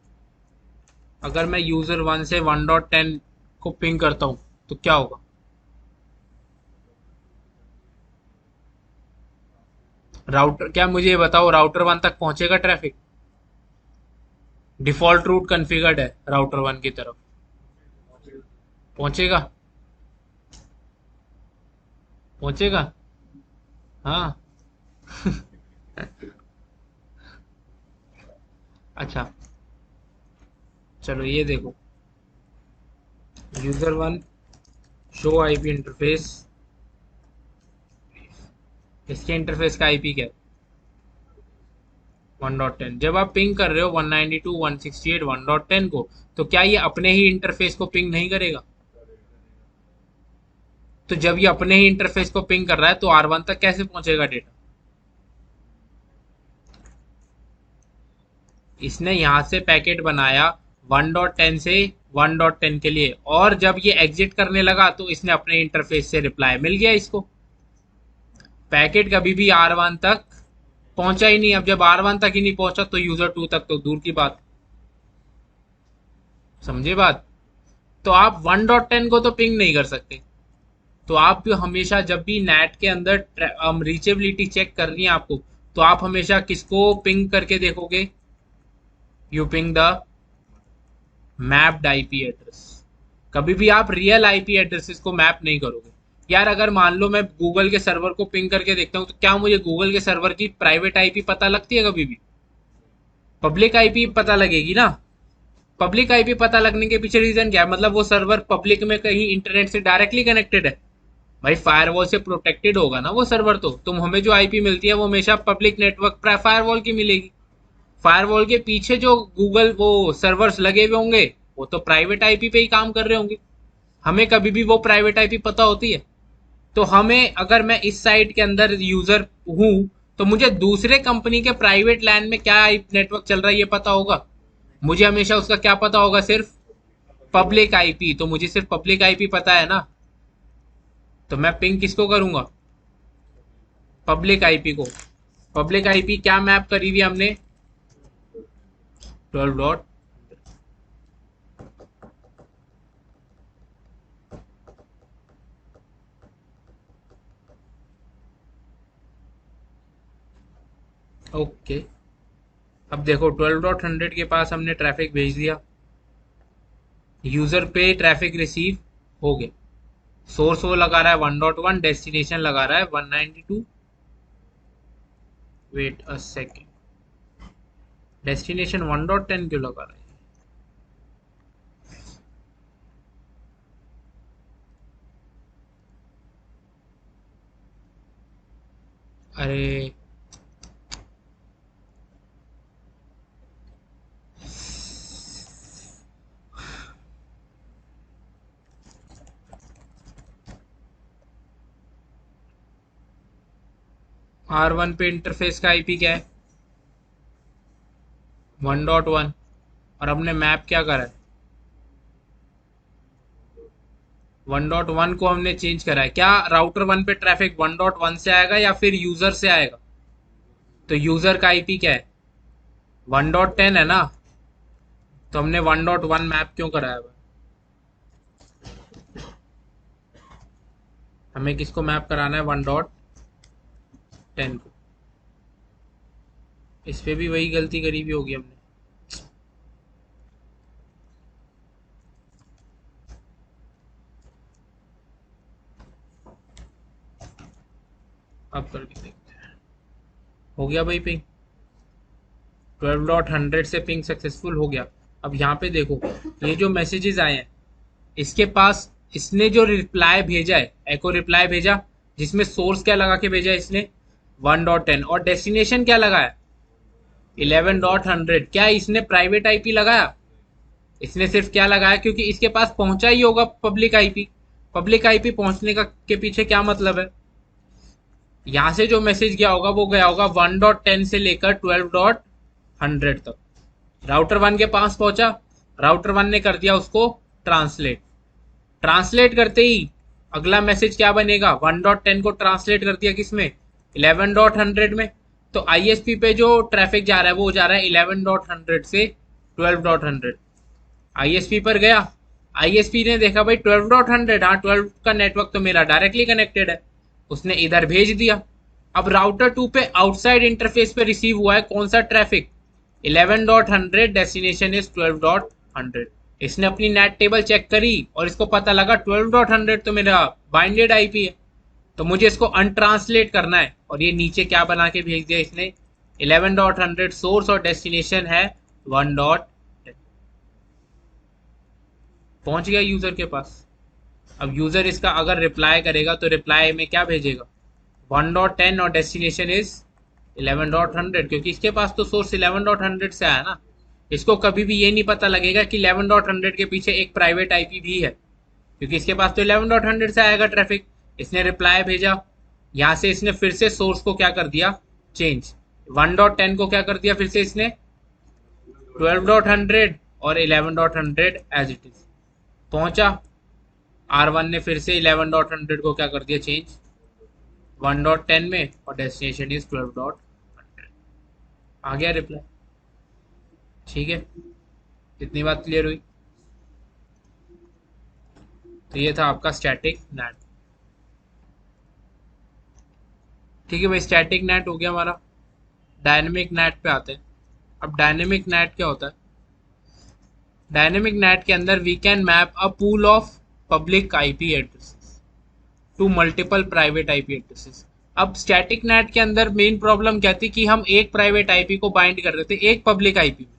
अगर मैं यूजर 1 से 1.10 को पिंग करता हूं तो क्या होगा। राउटर, क्या मुझे ये बताओ, राउटर 1 तक पहुंचेगा ट्रैफिक। डिफॉल्ट रूट कॉन्फ़िगर्ड है राउटर 1 की तरफ, पहुंचेगा, पहुंचेगा। हाँ। अच्छा चलो ये देखो, यूजर 1 शो आईपी इंटरफेस, इसके इंटरफेस का आईपी क्या है, 1.10। जब आप पिंग कर रहे हो 192.168.1.10 को, तो क्या ये अपने ही इंटरफेस को पिंग नहीं करेगा। तो जब ये अपने ही इंटरफेस को पिंग कर रहा है तो R1 तक कैसे पहुंचेगा डेटा। इसने यहां से पैकेट बनाया 1.10 से 1.10 के लिए, और जब ये एग्जिट करने लगा तो इसने अपने इंटरफेस से रिप्लाई मिल गया इसको। पैकेट कभी भी R1 तक पहुंचा ही नहीं। अब जब R1 तक ही नहीं पहुंचा तो यूजर 2 तक तो दूर की बात। समझे बात। तो आप 1.10 को तो पिंग नहीं कर सकते। तो आप भी हमेशा, जब भी नेट के अंदर रीचेबिलिटी चेक करनी है आपको, तो आप हमेशा किसको पिंग करके देखोगे, you ping the mapped IP address. कभी भी आप रियल आईपी एड्रेसेस को मैप नहीं करोगे। यार अगर मान लो मैं गूगल के सर्वर को पिंग करके देखता हूँ तो क्या मुझे गूगल के सर्वर की प्राइवेट आईपी पता लगती है कभी भी। पब्लिक आईपी पता लगेगी ना। पब्लिक आईपी पता लगने के पीछे रीजन क्या है, मतलब वो सर्वर पब्लिक में कहीं इंटरनेट से डायरेक्टली कनेक्टेड है। भाई फायरवॉल से प्रोटेक्टेड होगा ना वो सर्वर। तो तुम हमें जो आईपी मिलती है वो हमेशा पब्लिक नेटवर्क फायरवॉल की मिलेगी। फायरवॉल के पीछे जो गूगल वो सर्वर्स लगे हुए होंगे वो तो प्राइवेट आईपी पे ही काम कर रहे होंगे। हमें कभी भी वो प्राइवेट आईपी पता होती है। तो हमें, अगर मैं इस साइट के अंदर यूजर हूं तो मुझे दूसरे कंपनी के प्राइवेट लैंड में क्या नेटवर्क चल रहा है ये पता होगा। मुझे हमेशा उसका क्या पता होगा, सिर्फ पब्लिक आईपी। तो मुझे सिर्फ पब्लिक आईपी पता है ना, तो मैं पिंग किसको करूंगा, पब्लिक आईपी को। पब्लिक आईपी क्या मैप करी हुई हमने, 12 डॉट। ओके, अब देखो 12.100 के पास हमने ट्रैफिक भेज दिया, यूजर पे ट्रैफिक रिसीव हो गया। सोर्स वो लगा रहा है 1.1, डेस्टिनेशन लगा रहा है 192। वेट अ सेकेंड, डेस्टिनेशन 1.10 क्यों लगा रहा है? अरे R1 पे इंटरफेस का आईपी क्या है? 1.1। और हमने मैप क्या करा है? 1.1 को हमने चेंज करा है। क्या राउटर 1 पे ट्रैफिक 1.1 से आएगा या फिर यूजर से आएगा? तो यूजर का आईपी क्या है? 1.10 है ना। तो हमने 1.1 मैप क्यों कराया हुआ है? हमें किसको मैप कराना है? 1.10 को। इस पे भी वही गलती करी भी होगी हमने। अब करके देखते हैं। हो गया भाई पिंग 12.100 से पिंग सक्सेसफुल हो गया। अब यहाँ पे देखो, ये जो मैसेजेस आए हैं, इसके पास इसने जो रिप्लाई भेजा है, एको रिप्लाई भेजा, जिसमें सोर्स क्या लगा के भेजा है इसने? 1.10। और डेस्टिनेशन क्या लगाया? 11.100। क्या इसने प्राइवेट आईपी लगाया? इसने सिर्फ क्या लगाया, क्योंकि इसके पास पहुंचा ही होगा पब्लिक आईपी। पब्लिक आईपी पहुंचने का के पीछे क्या मतलब है? यहां से जो मैसेज गया होगा वो गया होगा 1.10 से लेकर 12.100 तक। राउटर 1 के पास पहुंचा, राउटर 1 ने कर दिया उसको ट्रांसलेट। ट्रांसलेट करते ही अगला मैसेज क्या बनेगा? 1.10 को ट्रांसलेट कर दिया किसमें? 11.100 में। तो आईएसपी पे जो ट्रैफिक जा रहा है वो जा रहा है 11.100 से 12.100। आईएसपी पर गया, आईएसपी ने देखा भाई 12.100, हाँ 12 का नेटवर्क तो मेरा डायरेक्टली कनेक्टेड है, उसने इधर भेज दिया। अब राउटर 2 पे आउटसाइड इंटरफेस पे रिसीव हुआ है कौन सा ट्रैफिक? 11.100, destination is 12.100। इसने अपनी नेट टेबल चेक करी और इसको पता लगा 12.100 तो मेरा बाइंडेड आईपी है, तो मुझे इसको अनट्रांसलेट करना है। और ये नीचे क्या बना के भेज दिया इसने? 11.100 सोर्स और डेस्टिनेशन है 1.10। पहुंच गया यूजर के पास। अब यूजर इसका अगर रिप्लाई करेगा तो रिप्लाई में क्या भेजेगा? 1.10 और डेस्टिनेशन इज 11.100, क्योंकि इसके पास तो सोर्स 11.100 से आया ना। इसको कभी भी ये नहीं पता लगेगा कि 11.100 के पीछे एक प्राइवेट आईपी भी है, क्योंकि इसके पास तो 11.100 से आएगा ट्रैफिक। इसने रिप्लाई भेजा, यहां से इसने फिर से सोर्स को क्या कर दिया? चेंज। 1.10 को क्या कर दिया फिर से इसने? 12.100 और 11.100 एज इट इज। पहुंचा, R1 ने फिर से 11.100 को क्या कर दिया? चेंज 1.10 में, और डेस्टिनेशन इज 12.100। आ गया रिप्लाई। ठीक है, इतनी बात क्लियर हुई। तो ये था आपका स्टैटिक नेट। ठीक है भाई, स्टैटिक नेट हो गया हमारा। डायनेमिक नेट पे आते हैं। अब डायनेमिक नेट क्या होता है? डायनेमिक नेट के अंदर we can map a pool of public IP addresses to multiple private IP addresses. अब स्टैटिक नेट के अंदर मेन प्रॉब्लम क्या थी कि हम एक प्राइवेट आईपी को बाइंड कर रहे थे एक पब्लिक आईपी में,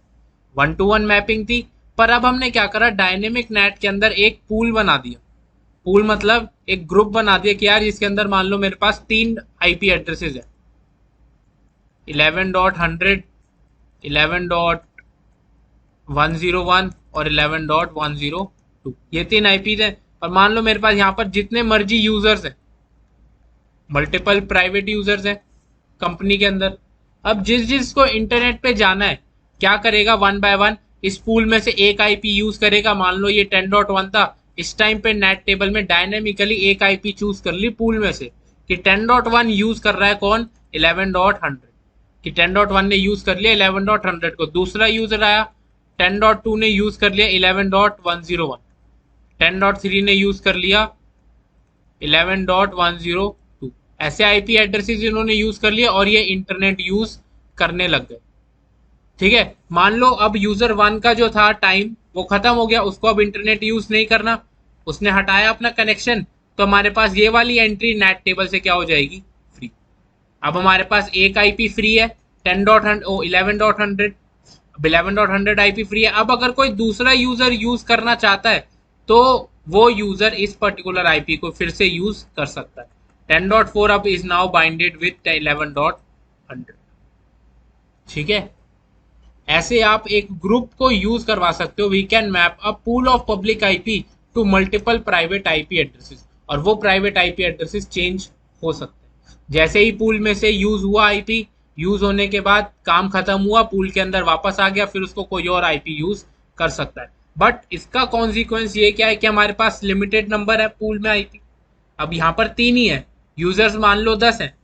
1-to-1 मैपिंग थी। पर अब हमने क्या करा? डायनेमिक नेट के अंदर एक पूल बना दिया। पूल मतलब एक ग्रुप बना दिया कि यार इसके अंदर मान लो मेरे पास 3 आईपी एड्रेसेस है, 11.100, 11.101 और 11.102। ये 3 आईपी है। और मान लो मेरे पास यहाँ पर जितने मर्जी यूजर्स हैं, मल्टीपल प्राइवेट यूजर्स हैं कंपनी के अंदर। अब जिस जिसको इंटरनेट पे जाना है क्या करेगा? 1 बाय 1 इस पूल में से एक आईपी यूज करेगा। मान लो ये 10.1 था, इस टाइम पे नेट टेबल में डायनेमिकली एक आईपी चूज कर ली पूल में से कि 10.1 यूज कर रहा है कौन? 11.100। कि 10.1 ने यूज कर लिया 11.100 को। दूसरा यूजर आया 10.2 ने यूज कर लिया 11.101, 10.3 ने यूज कर लिया 11.102। ऐसे आईपी एड्रेसेस इन्होंने यूज कर लिया और ये इंटरनेट यूज करने लग गए। ठीक है, मान लो अब यूजर 1 का जो था टाइम वो खत्म हो गया, उसको अब इंटरनेट यूज नहीं करना, उसने हटाया अपना कनेक्शन। तो हमारे पास ये वाली एंट्री नेट टेबल से क्या हो जाएगी, फ्री। अब हमारे पास एक आईपी फ्री है 11.100, अब 11.100 आईपी फ्री है। अब अगर कोई दूसरा यूजर यूज करना चाहता है तो वो यूजर इस पर्टिकुलर आईपी को फिर से यूज कर सकता है। 10.4 अब इज नाउ बाइंडेड विथ 11.100। ठीक है, ऐसे आप एक ग्रुप को यूज करवा सकते हो। We can map a pool of public IP to multiple private IP addresses, और वो प्राइवेट आईपी एड्रेसेस चेंज हो सकते हैं। जैसे ही पूल में से यूज हुआ आईपी, यूज होने के बाद काम खत्म हुआ, पूल के अंदर वापस आ गया, फिर उसको कोई और आईपी यूज कर सकता है। बट इसका कॉन्सिक्वेंस ये क्या है कि हमारे पास लिमिटेड नंबर है पूल में आईपी। अब यहाँ पर 3 ही है, यूजर्स मान लो 10 हैं,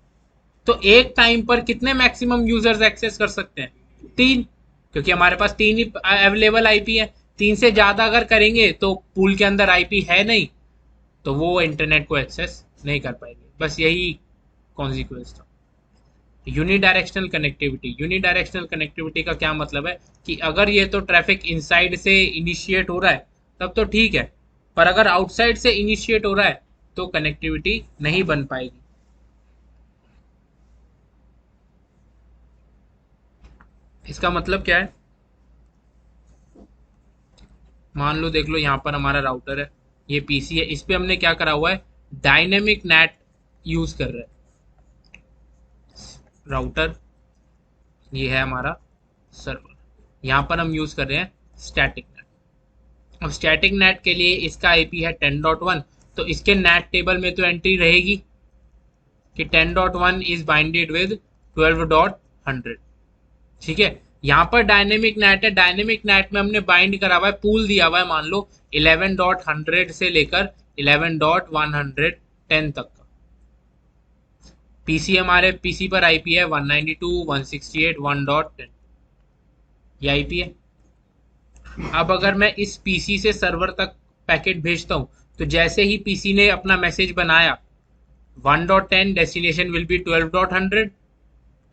तो एक टाइम पर कितने मैक्सिमम यूजर्स एक्सेस कर सकते हैं, 3, क्योंकि हमारे पास 3 ही अवेलेबल आईपी है। 3 से ज्यादा अगर करेंगे तो पूल के अंदर आईपी है नहीं, तो वो इंटरनेट को एक्सेस नहीं कर पाएंगे। बस यही कॉन्सिक्वेंस था। यूनिडायरेक्शनल कनेक्टिविटी, यूनिडायरेक्शनल कनेक्टिविटी का क्या मतलब है कि अगर ये तो ट्रैफिक इनसाइड से इनिशिएट हो रहा है तब तो ठीक है, पर अगर आउटसाइड से इनिशिएट हो रहा है तो कनेक्टिविटी नहीं बन पाएगी। इसका मतलब क्या है, मान लो देख लो यहाँ पर हमारा राउटर है, ये पीसी है, इस पे हमने क्या करा हुआ है, डायनेमिक नेट यूज कर रहे हैं। राउटर ये है हमारा सर्वर, यहाँ पर हम यूज कर रहे हैं स्टैटिक नेट। अब स्टैटिक नेट के लिए इसका आईपी है 10.1, तो इसके नेट टेबल में तो एंट्री रहेगी कि 10.1 इज बाइंडेड विद 12.100। ठीक है, यहाँ पर डायनेमिक नेट है, डायनेमिक नेट में हमने बाइंड करा हुआ है, पूल दिया हुआ है मान लो 11.100 से लेकर 11.110 तक का। पीसी हमारे पीसी पर आईपी है 192.168.1.10, ये आईपी है। अब अगर मैं इस पीसी से सर्वर तक पैकेट भेजता हूं, तो जैसे ही पीसी ने अपना मैसेज बनाया 1.10 डेस्टिनेशन विल बी 12.100,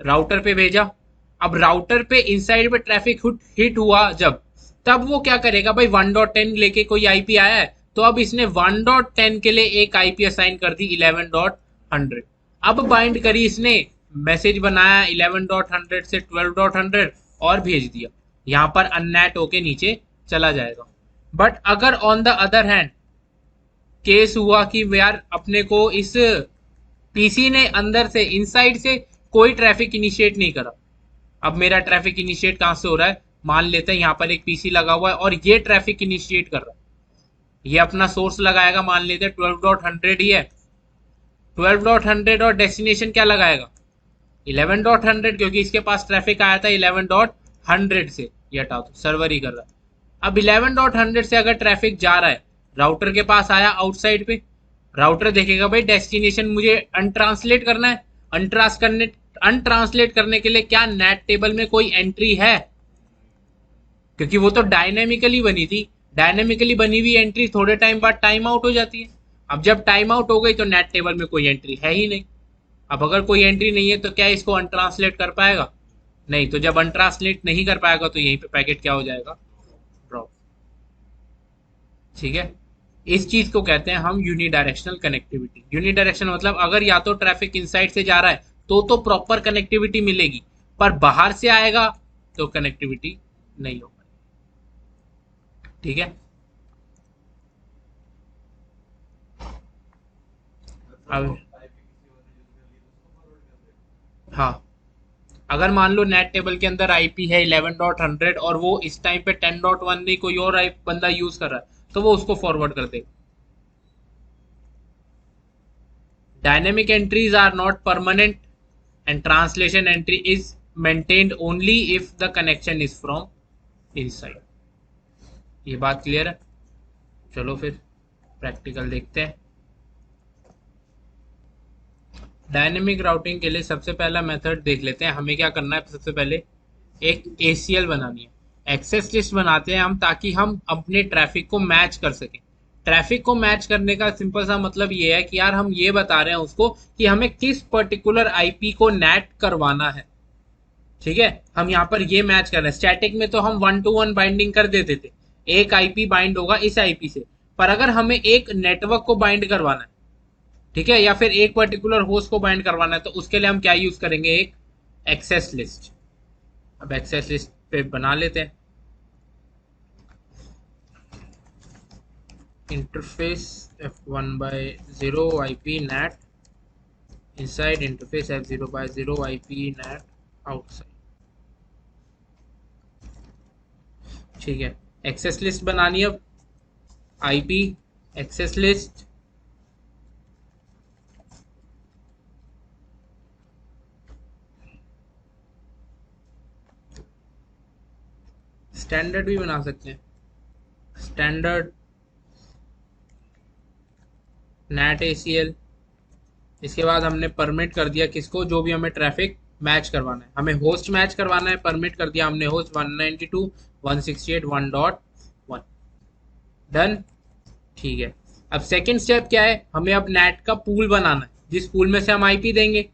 राउटर पे भेजा। अब राउटर पे इनसाइड पे ट्रैफिक हिट हुआ जब, तब वो क्या करेगा भाई, 1.10 लेके कोई आईपी आया है, तो अब इसने 1.10 के लिए एक आईपी असाइन कर दी 11.100। अब बाइंड करी इसने, मैसेज बनाया 11.100 से 12.100 और भेज दिया, यहां पर अननेट होके नीचे चला जाएगा। बट अगर on the other hand case हुआ कि यार अपने को इस पीसी ने अंदर से इनसाइड से कोई ट्रैफिक इनिशिएट नहीं करा, अब मेरा ट्रैफिक इनिशिएट कहां से हो रहा है, मान लेते हैं यहां पर एक पीसी लगा हुआ है और ये ट्रैफिक इनिशिएट कर रहा है, ये अपना सोर्स लगाएगा, मान लेते हैं 12.100 ही है, 12.100 और डेस्टिनेशन क्या लगाएगा 11.100, क्योंकि इसके पास ट्रैफिक आया था 11.100 से, ये हटा दो, सर्वर ही कर रहा है। अब 11.100 से अगर ट्रैफिक जा रहा है, राउटर के पास आया आउटसाइड पे, राउटर देखेगा भाई डेस्टिनेशन मुझे अनट्रांसलेट करना है, अनट्रांसलेट करने के लिए क्या नेट टेबल में कोई एंट्री है, क्योंकि वो तो डायनेमिकली बनी थी, डायनेमिकली बनी हुई एंट्री थोड़े टाइम बाद टाइम आउट हो जाती है। अब जब टाइम आउट हो गई तो नेट टेबल में कोई एंट्री है ही नहीं। अब अगर कोई एंट्री नहीं है तो क्या इसको अनट्रांसलेट कर पाएगा, नहीं, तो जब अनट्रांसलेट नहीं कर पाएगा तो यहीं पे पैकेट क्या हो जाएगा, ड्रॉप। ठीक है, इस चीज को कहते हैं हम यूनिडायरेक्शनल कनेक्टिविटी। यूनिडायरेक्शनल मतलब अगर या तो ट्रैफिक इनसाइड से जा रहा है तो प्रॉपर कनेक्टिविटी मिलेगी, पर बाहर से आएगा तो कनेक्टिविटी नहीं हो पाएगी। ठीक है, अब हाँ, अगर मान लो नेट टेबल के अंदर आईपी है 11.100 और वो इस टाइम पे 10.1 नहीं कोई और बंदा यूज कर रहा है, तो वो उसको फॉरवर्ड कर देगा। Dynamic entries are not permanent and translation entry is maintained only if the connection is from inside। ये बात क्लियर है? चलो फिर प्रैक्टिकल देखते हैं। डायनेमिक राउटिंग के लिए सबसे पहला मेथड देख लेते हैं। हमें क्या करना है, सबसे पहले एक ACL बनानी है, एक्सेस लिस्ट बनाते हैं हम, ताकि हम अपने ट्रैफिक को मैच कर सकें। ट्रैफिक को मैच करने का सिंपल सा मतलब ये है कि यार हम ये बता रहे हैं उसको कि हमें किस पर्टिकुलर आईपी को नेट करवाना है। ठीक है, हम यहाँ पर ये मैच कर रहे हैं। स्टैटिक में तो हम 1-to-1 बाइंडिंग कर देते थे, एक आईपी बाइंड होगा इस आईपी से, पर अगर हमें एक नेटवर्क को बाइंड करवाना है ठीक है, या फिर एक पर्टिकुलर होस्ट को बाइंड करवाना है तो उसके लिए हम क्या यूज करेंगे, एक एक्सेस लिस्ट। अब एक्सेस लिस्ट पे बना लेते हैं, interface f1/0 IP NAT inside interface f0/0 IP NAT outside। ठीक है, एक्सेस लिस्ट बनानी है। अब IP एक्सेस लिस्ट स्टैंडर्ड भी बना सकते हैं, स्टैंडर्ड NAT ACL। इसके बाद हमने परमिट कर दिया किसको, जो भी हमें ट्रैफिक मैच करवाना है, हमें होस्ट मैच करवाना है, परमिट कर दिया हमने होस्ट 192.168.1.1। डन। ठीक है, अब सेकंड स्टेप क्या है, हमें अब नेट का पूल बनाना है जिस पूल में से हम आईपी देंगे।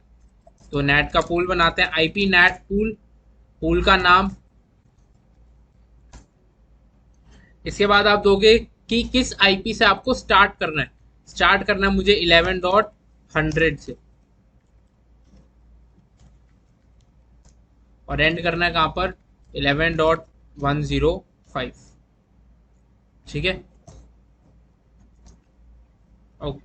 तो नेट का पूल बनाते हैं, आईपी नेट पूल, पूल का नाम। इसके बाद आप दोगे कि किस आईपी से आपको स्टार्ट करना है। स्टार्ट करना है मुझे 11.100 से, और एंड करना है कहां पर, 11.105। ठीक है, ओके।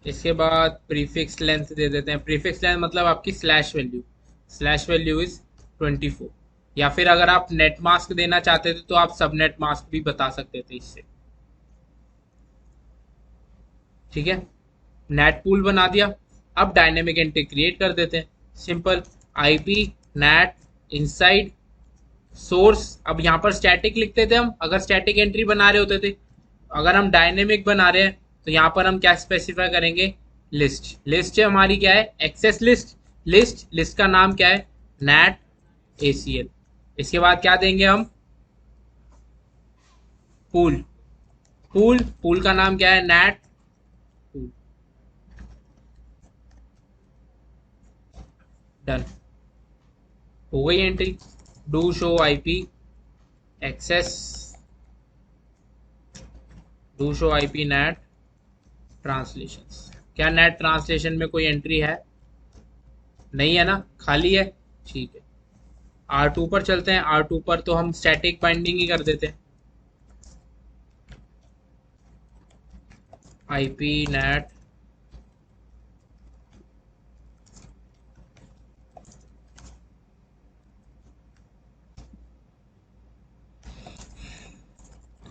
इसके बाद प्रीफिक्स लेंथ दे देते हैं। प्रीफिक्स लेंथ मतलब आपकी slash value, slash value is 24। या फिर अगर आप नेट मास्क देना चाहते थे तो आप सब नेट मास्क भी बता सकते थे इससे। ठीक है, नेट पूल बना दिया। अब डायनेमिक एंट्री क्रिएट कर देते हैं, simple, IP net inside source. अब यहाँ पर स्टैटिक लिखते थे हम अगर स्टैटिक एंट्री बना रहे होते थे। अगर हम डायनेमिक बना रहे हैं तो यहाँ पर हम क्या स्पेसिफाई करेंगे, लिस्ट। लिस्ट हमारी क्या है, एक्सेस लिस्ट। लिस्ट, लिस्ट का नाम क्या है, नेट ACL। इसके बाद क्या देंगे हम, पूल। पूल, पूल का नाम क्या है, नेट पूल। डन, हो गई entry. Do show IP access, do show IP net translation. क्या नेट ट्रांसलेशन में कोई एंट्री है, नहीं है ना, खाली है। ठीक है, R2 पर चलते हैं। R2 पर तो हम स्टैटिक बाइंडिंग ही कर देते हैं, IP net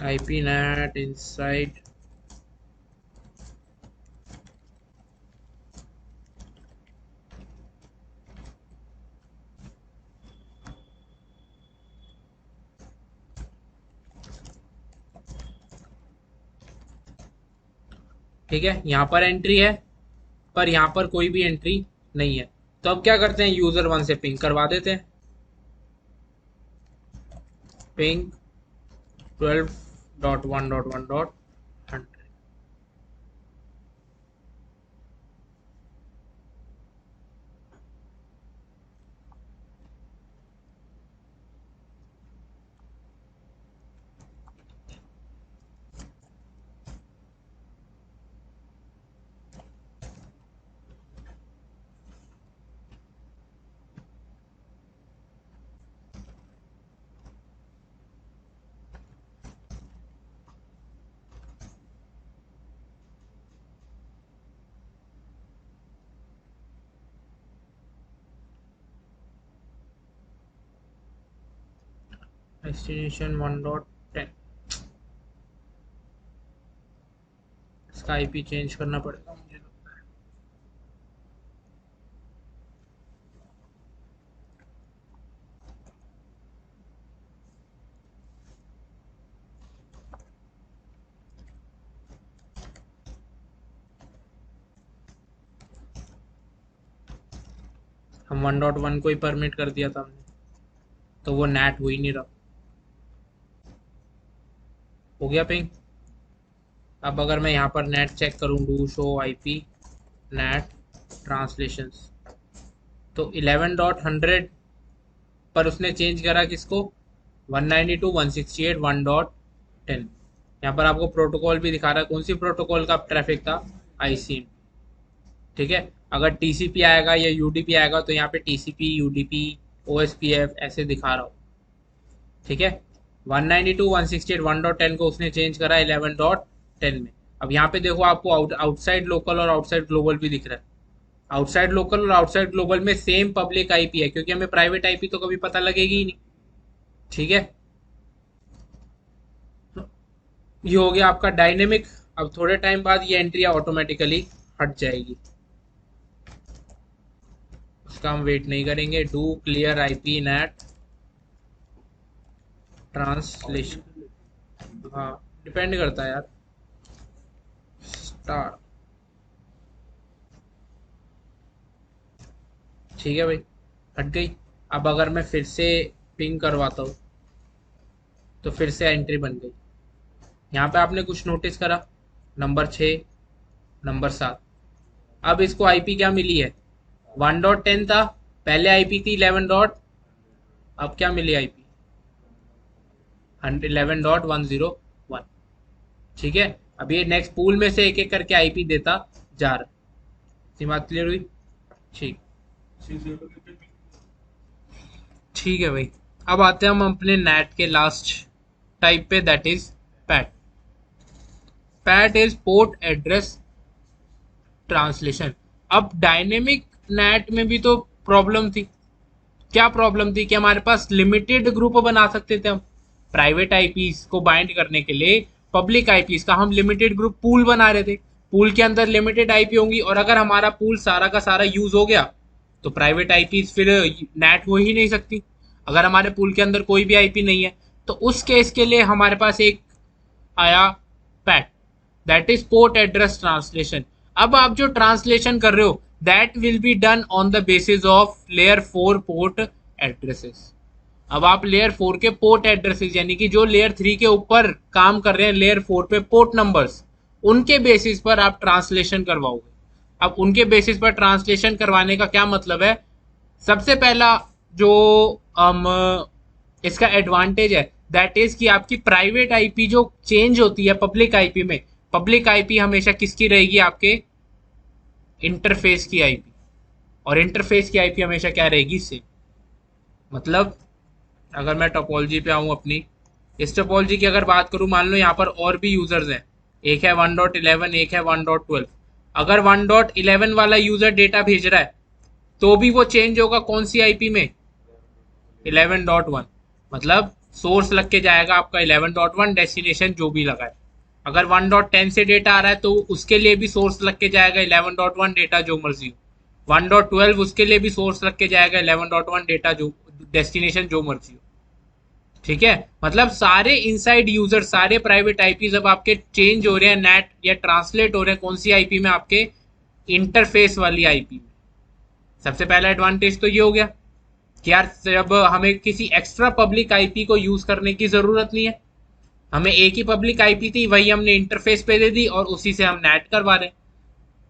IP net inside ठीक है, यहां पर एंट्री है पर यहां पर कोई भी एंट्री नहीं है। तो अब क्या करते हैं, यूजर 1 से पिंग करवा देते हैं, पिंग 12.1.1.100। डेस्टिनेशन 1.10, इसका आईपी चेंज करना पड़ेगा मुझे लगता है। हम 1.1 को ही परमिट कर दिया था हमने, तो वो नेट हो ही नहीं रहा। हो गया पिंग। अब अगर मैं यहाँ पर नेट चेक करूँ, do show IP net translations, तो 11.100 पर उसने चेंज करा किसको, 192.168.1.10। यहाँ पर आपको प्रोटोकॉल भी दिखा रहा है, कौन सी प्रोटोकॉल का ट्रैफिक था, आईसी। ठीक है, अगर टीसीपी आएगा या यूडीपी आएगा तो यहाँ पे टीसीपी, यूडीपी, ओएसपीएफ ऐसे दिखा रहा हो। ठीक है, 192, 168, 1.10 को उसने चेंज करा 11.10 में। अब यहाँ पे देखो आपको आउटसाइड लोकल और आउटसाइड ग्लोबल भी दिख रहा है। आउटसाइड लोकल और आउटसाइड ग्लोबल में सेम पब्लिक आईपी है, क्योंकि हमें प्राइवेट आईपी तो कभी पता लगेगी ही नहीं। ठीक है, ये हो गया आपका डायनेमिक। अब थोड़े टाइम बाद ये एंट्री ऑटोमेटिकली हट जाएगी, उसका हम वेट नहीं करेंगे। Do clear IP net translation. हाँ, डिपेंड करता है यार। स्टार। ठीक है भाई, हट गई। अब अगर मैं फिर से पिंग करवाता हूँ तो फिर से एंट्री बन गई। यहाँ पे आपने कुछ नोटिस करा, नंबर 6, नंबर 7। अब इसको आईपी क्या मिली है? 1.10 था, पहले आईपी थी 11 डॉट, अब क्या मिली आईपी? 11.101। ठीक है, अब ये नेक्स्ट पूल में से एक एक करके आईपी देता जा रहा। सी बात क्लियर हुई? ठीक। ठीक है भाई, अब आते हैं हम अपने नेट के लास्ट टाइप पे, that is PAT. PAT is port address translation. अब डायनेमिक नेट में भी तो प्रॉब्लम थी। क्या प्रॉब्लम थी? कि हमारे पास लिमिटेड ग्रुप बना सकते थे हम प्राइवेट आईपीस को बाइंड करने के लिए। पब्लिक आईपीस का हम लिमिटेड ग्रुप पूल बना रहे थे, पूल के अंदर लिमिटेड आईपी होंगी, और अगर हमारा पूल सारा का सारा यूज हो गया तो प्राइवेट आईपीस फिर नेट हो ही नहीं सकती। अगर हमारे पूल के अंदर कोई भी आईपी नहीं है तो उस केस के लिए हमारे पास एक आया PAT, that is port address translation. अब आप जो ट्रांसलेशन कर रहे हो that will be done on the basis of layer 4 port addresses. अब आप लेयर 4 के पोर्ट एड्रेसेस, यानी कि जो लेयर 3 के ऊपर काम कर रहे हैं लेयर 4 पे पोर्ट नंबर्स, उनके बेसिस पर आप ट्रांसलेशन करवाओगे। अब उनके बेसिस पर ट्रांसलेशन करवाने का क्या मतलब है? सबसे पहला जो इसका एडवांटेज है दैट इज कि आपकी प्राइवेट आईपी जो चेंज होती है पब्लिक आईपी में, पब्लिक आईपी हमेशा किसकी रहेगी? आपके इंटरफेस की आईपी, और इंटरफेस की आईपी हमेशा क्या रहेगी? सेम। मतलब अगर मैं टोपोलॉजी पे आऊं अपनी, इस टोपोलॉजी की अगर बात करूं, मान लो यहाँ पर और भी यूजर्स हैं, एक है 1.11, एक है 1.12। अगर 1.11 वाला यूजर डेटा भेज रहा है तो भी वो चेंज होगा कौन सी आईपी में? 11.1। मतलब सोर्स लग के जाएगा आपका 11.1, डेस्टिनेशन जो भी लगा है। अगर 1.10 से डेटा आ रहा है तो उसके लिए भी सोर्स लग के जाएगा 11.1, डेटा जो मर्जी हो। 1.12 उसके लिए भी सोर्स लग के जाएगा 11.1, डेटा जो डेस्टिनेशन जो मर्जी हो। ठीक है, मतलब सारे इनसाइड यूजर, सारे प्राइवेट आईपी जब आपके चेंज हो रहे हैं नेट या ट्रांसलेट हो रहे हैं कौन सी आईपी में? आपके इंटरफेस वाली आईपी में। सबसे पहला एडवांटेज तो ये हो गया कि यार जब हमें किसी एक्स्ट्रा पब्लिक आईपी को यूज करने की जरूरत नहीं है, हमें एक ही पब्लिक आईपी थी, वही हमने इंटरफेस पे दे दी और उसी से हम नेट करवा रहे हैं।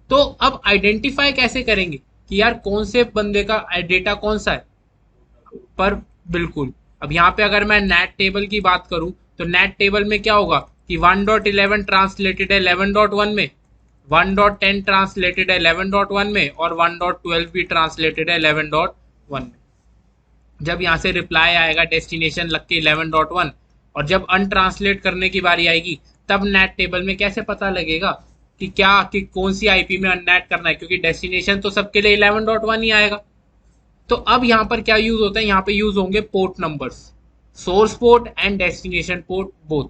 तो अब आइडेंटिफाई कैसे करेंगे कि यार कौन से बंदे का डेटा कौन सा है? पर बिल्कुल, अब यहाँ पे अगर मैं नेट टेबल की बात करूं तो नेट टेबल में क्या होगा कि 1.11 ट्रांसलेटेड है 11.1 में, 1.10 ट्रांसलेटेड है 11.1 में, और 1.12 भी ट्रांसलेटेड है 11.1 में। जब यहाँ से रिप्लाई आएगा डेस्टिनेशन लग के 11.1, और जब अनट्रांसलेट करने की बारी आएगी तब नेट टेबल में कैसे पता लगेगा कि क्या कि कौन सी आईपी में अननेट करना है? क्योंकि डेस्टिनेशन तो सबके लिए 11.1 ही आएगा। तो अब यहाँ पर क्या यूज होता है? यहाँ पे यूज होंगे port numbers, source port and destination port both.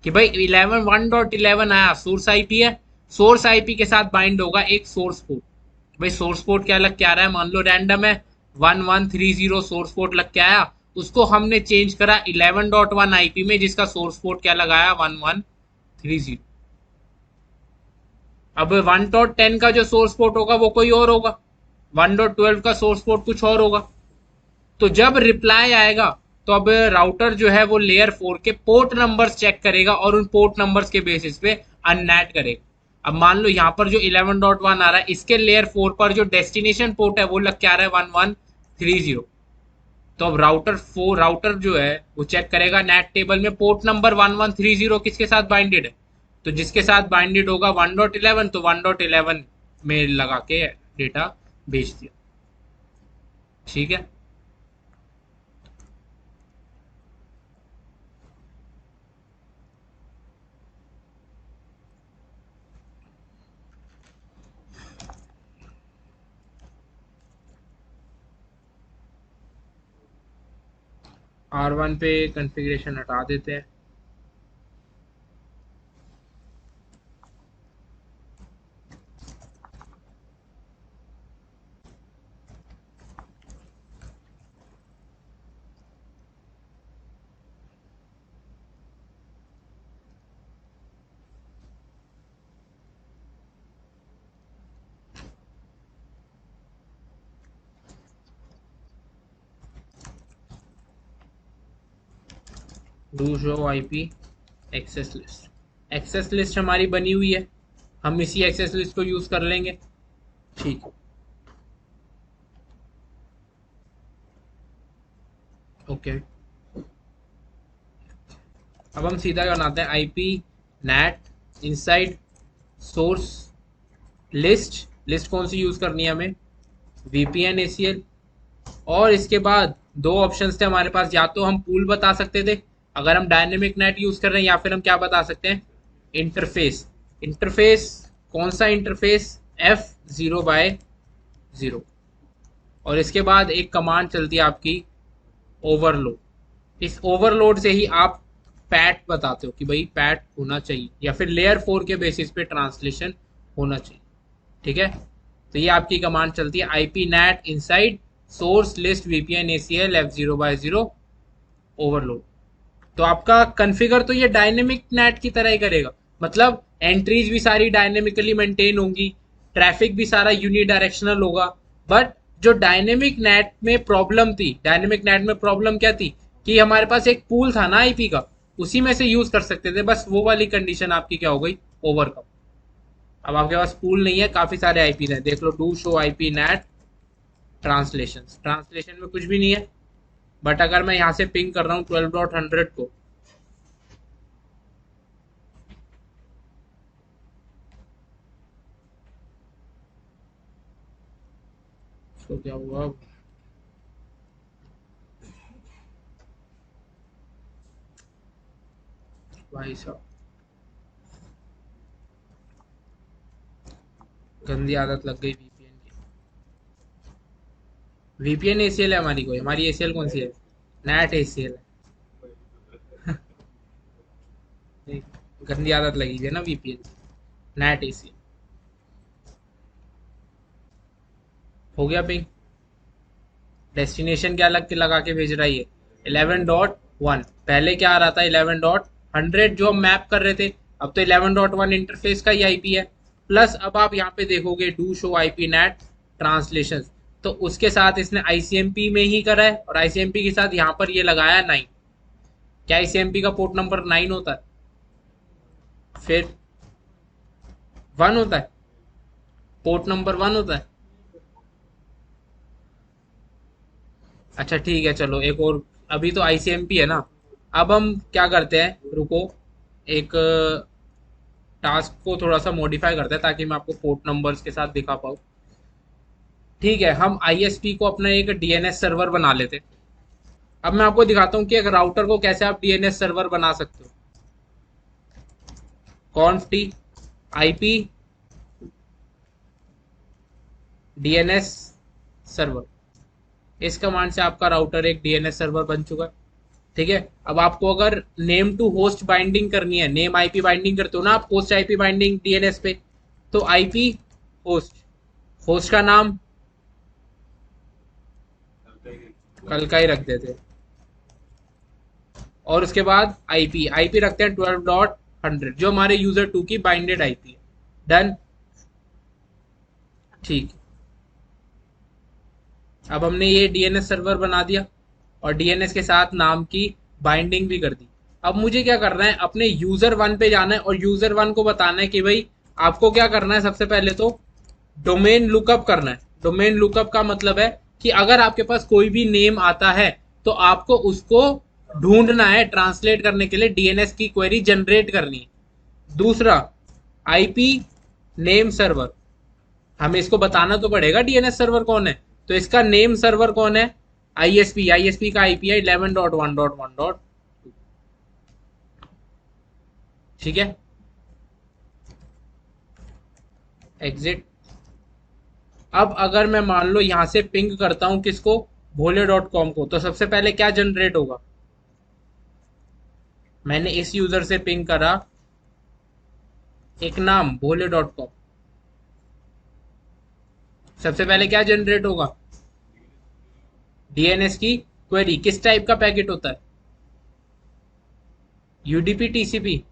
कि भाई 1.11 आया, सोर्स आईपी है, सोर्स आईपी के साथ बाइंड होगा एक सोर्स पोर्ट। भाई सोर्स पोर्ट क्या लग के आ रहा है? मान लो रैंडम है, 1130 सोर्स पोर्ट लग के आया, उसको हमने चेंज करा 11.1 आईपी में, जिसका सोर्स पोर्ट क्या लगाया? 1130। अब 1.10 का जो सोर्स पोर्ट होगा वो कोई और होगा, 1.12 का सोर्स पोर्ट कुछ और होगा। तो जब रिप्लाई आएगा तो अब राउटर जो है वो लेयर 4 के पोर्ट नंबर्स चेक करेगा और उन पोर्ट नंबर्स के बेसिस पे अननेट करेगा। अब मान लो यहाँ पर जो 11.1 आ रहा है, इसके लेयर 4 पर जो डेस्टिनेशन पोर्ट है वो लग के आ रहा है 1130। तो अब राउटर जो है वो चेक करेगा नेट टेबल में पोर्ट नंबर 1130 किसके साथ बाइंडेड है? तो जिसके साथ बाइंडेड होगा 1.11 तो 1.11 में लगा के डेटा भेज दिया। ठीक है, R1 पे कॉन्फ़िगरेशन हटा देते हैं। Do show IP access list, access list हमारी बनी हुई है, हम इसी एक्सेस लिस्ट को यूज कर लेंगे। ठीक है, ओके। अब हम सीधा बनाते हैं IP net inside source list. List कौन सी यूज करनी है हमें? VPN ACL. और इसके बाद दो ऑप्शंस थे हमारे पास, या तो हम पूल बता सकते थे अगर हम डायनेमिक नेट यूज कर रहे हैं, या फिर हम क्या बता सकते हैं? इंटरफेस। इंटरफेस कौन सा इंटरफेस? F0/0। और इसके बाद एक कमांड चलती है आपकी ओवरलोड। इस ओवरलोड से ही आप पैट बताते हो कि भाई पैट होना चाहिए, या फिर लेयर 4 के बेसिस पे ट्रांसलेशन होना चाहिए। ठीक है, तो ये आपकी कमांड चलती है IP net inside source list VPN ACL F0/0 overload. तो आपका कॉन्फ़िगर तो ये डायनेमिक नेट की तरह ही करेगा, मतलब एंट्रीज भी सारी डायनेमिकली मेंटेन होंगी, ट्रैफिक भी सारा यूनिडायरेक्शनल होगा। बट जो डायनेमिक नेट में प्रॉब्लम थी, डायनेमिक नेट में प्रॉब्लम क्या थी कि हमारे पास एक पूल था ना आईपी का, उसी में से यूज कर सकते थे, बस वो वाली कंडीशन आपकी क्या हो गई? ओवरकम। अब आपके पास पूल नहीं है, काफी सारे आईपी हैं, देख लो do show IP net translation. Translation में कुछ भी नहीं है, बट अगर मैं यहाँ से पिंग कर रहा हूँ 12.100 को, तो क्या हुआ? भाई साहब, गंदी आदत लग गई वीपीएन की। वीपीएन एसीएल है हमारी, कोई हमारी एसीएल कौन सी है? नेट एसीएल है। गंदी आदत लगी हुई है ना वीपीएन की। नेट एसीएल हो गया पिंग। डेस्टिनेशन क्या लगा के भेज रहा है ये? 11.1। पहले क्या आ रहा था? 11.100 जो हम मैप कर रहे थे, अब तो 11.1 इंटरफेस का ही आईपी है। प्लस अब आप यहाँ पे देखोगे do show IP net translation, तो उसके साथ इसने आईसीएमपी में ही करा है, और आईसीएमपी के साथ यहाँ पर ये लगाया 9। क्या आईसीएमपी का पोर्ट नंबर 9 होता है? फिर 1 होता है, पोर्ट नंबर 1 होता है। अच्छा ठीक है, चलो एक और, अभी तो आईसीएमपी है ना। अब हम क्या करते हैं, रुको, एक टास्क को थोड़ा सा मॉडिफाई करते हैं ताकि मैं आपको पोर्ट नंबर्स के साथ दिखा पाऊँ। ठीक है, हम आईएसपी को अपना एक डीएनएस सर्वर बना लेते हैं। अब मैं आपको दिखाता हूँ कि एक राउटर को कैसे आप डीएनएस सर्वर बना सकते हो। कॉन्फ टी आईपी डीएनएस सर्वर, इस कमांड से आपका राउटर एक डीएनएस सर्वर बन चुका है। ठीक है, अब आपको अगर नेम टू होस्ट बाइंडिंग करनी है, नेम आईपी बाइंडिंग करते हो ना आप, होस्ट आईपी बाइंडिंग डीएनएस पे, तो आईपी होस्ट, होस्ट का नाम कल का ही रख देते हैं, और उसके बाद आईपी, आईपी रखते हैं 12.100 जो हमारे यूजर 2 की बाइंडेड आईपी है। डन। ठीक, अब हमने ये डीएनएस सर्वर बना दिया और डीएनएस के साथ नाम की बाइंडिंग भी कर दी। अब मुझे क्या करना है, अपने यूजर 1 पे जाना है और यूजर 1 को बताना है कि भाई आपको क्या करना है। सबसे पहले तो डोमेन लुकअप करना है। डोमेन लुकअप का मतलब है कि अगर आपके पास कोई भी नेम आता है तो आपको उसको ढूंढना है, ट्रांसलेट करने के लिए डीएनएस की क्वेरी जनरेट करनी है। दूसरा आईपी नेम सर्वर, हमें इसको बताना तो पड़ेगा डीएनएस सर्वर कौन है, तो इसका नेम सर्वर कौन है, आईएसपी, आईएसपी का आईपी है 11.1.1. ठीक है, एग्जिट. अब अगर मैं मान लो यहां से पिंग करता हूं किसको, भोले.com को, तो सबसे पहले क्या जनरेट होगा, मैंने इस यूजर से पिंग करा एक नाम भोले.com, सबसे पहले क्या जनरेट होगा, डीएनएस की क्वेरी. किस टाइप का पैकेट होता है, यूडीपी टीसीपी,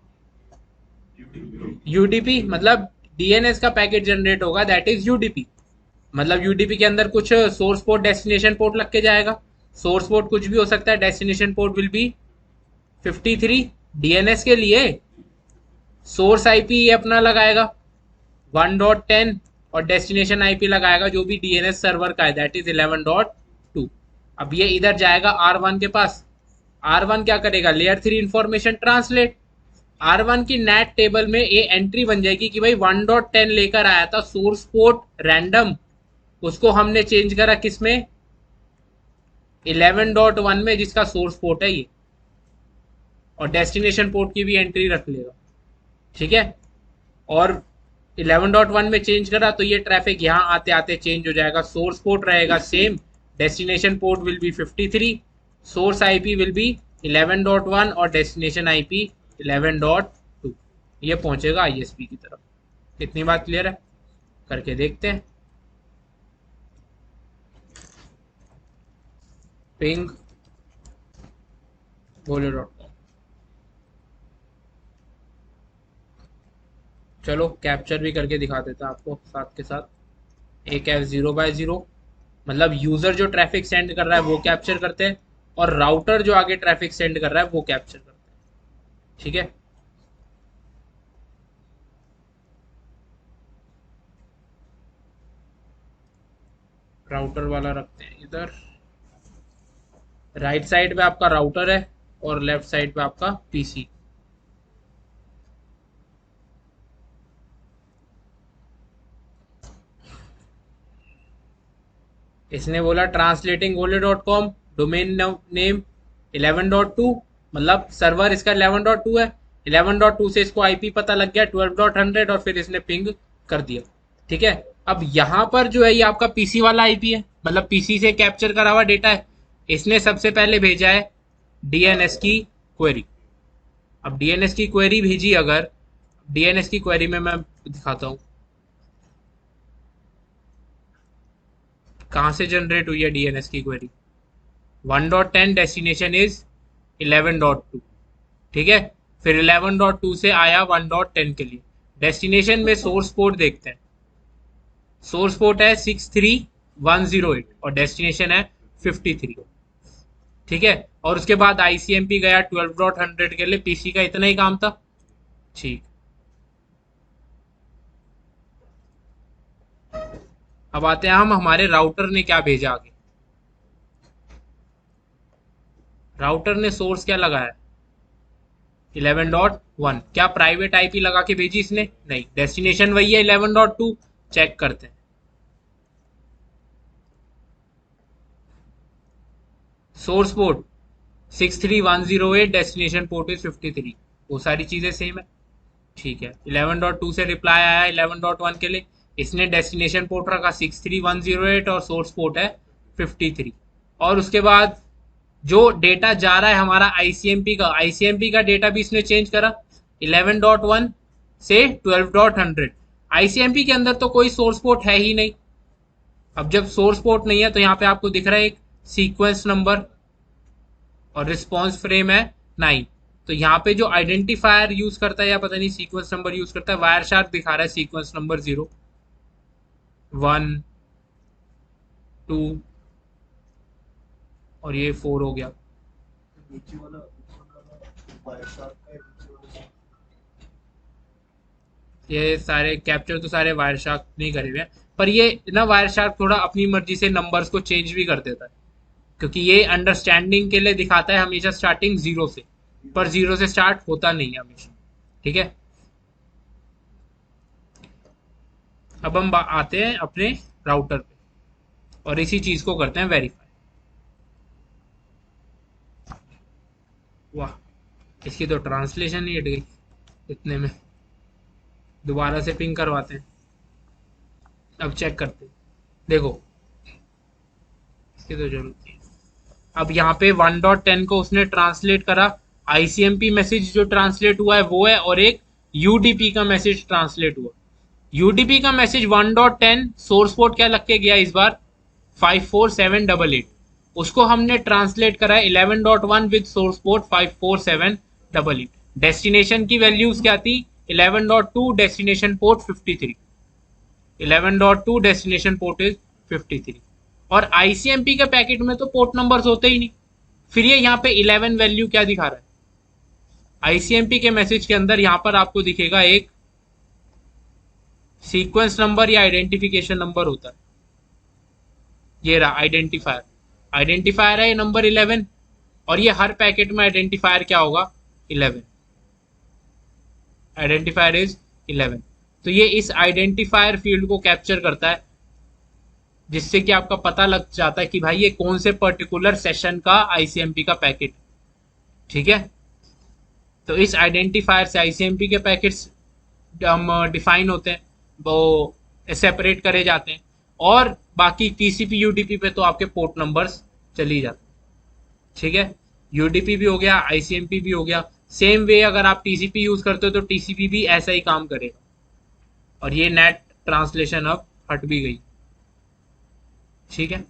यूडीपी मतलब डीएनएस का पैकेट जनरेट होगा, दैट इज यूडीपी. मतलब यूडीपी के अंदर कुछ सोर्स पोर्ट डेस्टिनेशन पोर्ट लग के जाएगा, सोर्स पोर्ट कुछ भी हो सकता है, destination port will be 53. DNS के लिए सोर्स आईपी ये अपना लगाएगा 1.10 और डेस्टिनेशन आईपी लगाएगा जो भी डीएनएस सर्वर का है, दैट इज 11.2. अब ये इधर जाएगा R1 के पास, R1 क्या करेगा, लेयर 3 इंफॉर्मेशन ट्रांसलेट. R1 की नेट टेबल में ये एंट्री बन जाएगी कि भाई 1.10 लेकर आया था सोर्स पोर्ट रैंडम, उसको हमने चेंज करा किसमें, 11.1 में जिसका सोर्स पोर्ट है ये, और डेस्टिनेशन पोर्ट की भी एंट्री रख लेगा. ठीक है, और 11.1 में चेंज करा तो ये ट्रैफिक यहाँ आते आते चेंज हो जाएगा, सोर्स पोर्ट रहेगा same, destination port will be 53, source IP will be 11.1 और डेस्टिनेशन आईपी 11.2. ये पहुंचेगा आईएसपी की तरफ. कितनी बात क्लियर है, करके देखते हैं. पिंग भोले.com, चलो कैप्चर भी करके दिखा देता आपको साथ के साथ. एक है 0/0, मतलब यूजर जो ट्रैफिक सेंड कर रहा है वो कैप्चर करते हैं, और राउटर जो आगे ट्रैफिक सेंड कर रहा है वो कैप्चर करते हैं. ठीक है, राउटर वाला रखते हैं इधर. राइट साइड पे आपका राउटर है और लेफ्ट साइड पे आपका पीसी. इसने बोला ट्रांसलेटिंग भोले.com, डोमेन नेम 11.2, मतलब सर्वर इसका 11.2 है, 11.2 से इसको आईपी पता लग गया 12.100 और फिर इसने पिंग कर दिया. ठीक है, अब यहां पर जो है ये आपका पीसी वाला आईपी है, मतलब पीसी से कैप्चर करा हुआ डेटा है. इसने सबसे पहले भेजा है डीएनएस की क्वेरी. अब डीएनएस की क्वेरी भेजी, अगर डीएनएस की क्वेरी में मैं दिखाता हूं कहां से जनरेट हुई है डीएनएस की क्वेरी. 1.10 destination is 11.2. ठीक है, फिर 11.2 से आया 1.10 के लिए. डेस्टिनेशन में सोर्स पोर्ट देखते हैं, सोर्स पोर्ट है 63108 और डेस्टिनेशन है 53. ठीक है, और उसके बाद आईसीएमपी गया 12.100 के लिए, पीसी का इतना ही काम था. ठीक, अब आते हैं हम हमारे राउटर ने क्या भेजा आगे. राउटर ने सोर्स क्या लगाया, 11.1. क्या प्राइवेट आईपी लगा के भेजी इसने, नहीं, डेस्टिनेशन वही है 11.2. चेक करते हैं, source port 63108, destination port is 53, वो सारी चीजें सेम है. ठीक है, 11.2 से रिप्लाई आया 11.1 के लिए, इसने डेस्टिनेशन पोर्ट रखा 63108 और सोर्स पोर्ट है 53. और उसके बाद जो डेटा जा रहा है हमारा आईसीएमपी का डेटा भी इसने चेंज करा 11.1 से 12.100. आईसीएमपी के अंदर तो कोई सोर्स पोर्ट है ही नहीं. अब जब सोर्स पोर्ट नहीं है तो यहाँ पे आपको दिख रहा है एक सीक्वेंस नंबर और रिस्पॉन्स फ्रेम है 9. तो यहाँ पे जो आइडेंटिफायर यूज करता है या पता नहीं सीक्वेंस नंबर यूज करता है, वायर शार्क दिखा रहा है सीक्वेंस नंबर 0, 1, 2 और ये 4 हो गया. ये सारे कैप्चर तो सारे वायर शार्क नहीं करे हुए हैं, पर ये ना वायर शार्क थोड़ा अपनी मर्जी से नंबर्स को चेंज भी कर देता है, क्योंकि ये अंडरस्टैंडिंग के लिए दिखाता है हमेशा स्टार्टिंग 0 से, पर 0 से स्टार्ट होता नहीं है हमेशा. ठीक है, अब हम आते हैं अपने राउटर पे और इसी चीज को करते हैं वेरीफाई। वाह, इसकी तो ट्रांसलेशन ही हट गई इतने में। दोबारा से पिंग करवाते हैं, अब चेक करते हैं। देखो, इसकी तो जरूरत नहीं है। अब यहाँ पे 1.10 को उसने ट्रांसलेट करा। आईसीएमपी मैसेज जो ट्रांसलेट हुआ है वो है, और एक यूडीपी का मैसेज ट्रांसलेट हुआ। यूडीपी का मैसेज 1.10 सोर्स पोर्ट क्या लग के गया इस बार, 54788। उसको हमने ट्रांसलेट करा है 11.1 विद सोर्स पोर्ट 54788। डेस्टिनेशन की वैल्यूज क्या थी, 11.2 destination port 53, 11.2 destination port is 53। और आईसीएमपी के पैकेट में तो पोर्ट नंबर्स होते ही नहीं। फिर ये यहाँ पे 11 वैल्यू क्या दिखा रहा है, आईसीएमपी के मैसेज के अंदर यहाँ पर आपको दिखेगा एक सीक्वेंस नंबर या आइडेंटिफिकेशन नंबर होता है। ये रहा आइडेंटिफायर, आइडेंटिफायर है ये नंबर 11, और ये हर पैकेट में आइडेंटिफायर क्या होगा, 11। Identifier is 11। तो ये इस आइडेंटिफायर फील्ड को कैप्चर करता है, जिससे कि आपका पता लग जाता है कि भाई ये कौन से पर्टिकुलर सेशन का आईसीएमपी का पैकेट। ठीक है, तो इस आइडेंटिफायर से आईसीएमपी के पैकेट्स डिफाइन होते हैं, वो सेपरेट करे जाते हैं। और बाकी टीसीपी यूडीपी पे तो आपके पोर्ट नंबर्स चली जाते हैं। ठीक है, यूडीपी भी हो गया, आईसीएमपी भी हो गया। सेम वे अगर आप टीसीपी यूज करते हो तो टीसीपी भी ऐसा ही काम करेगा। और ये नेट ट्रांसलेशन अब हट भी गई। ठीक है,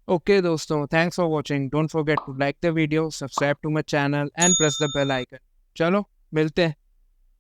Okay दोस्तों, thanks for watching. Don't forget to like the video, subscribe to my channel and press the bell icon. चलो मिलते हैं।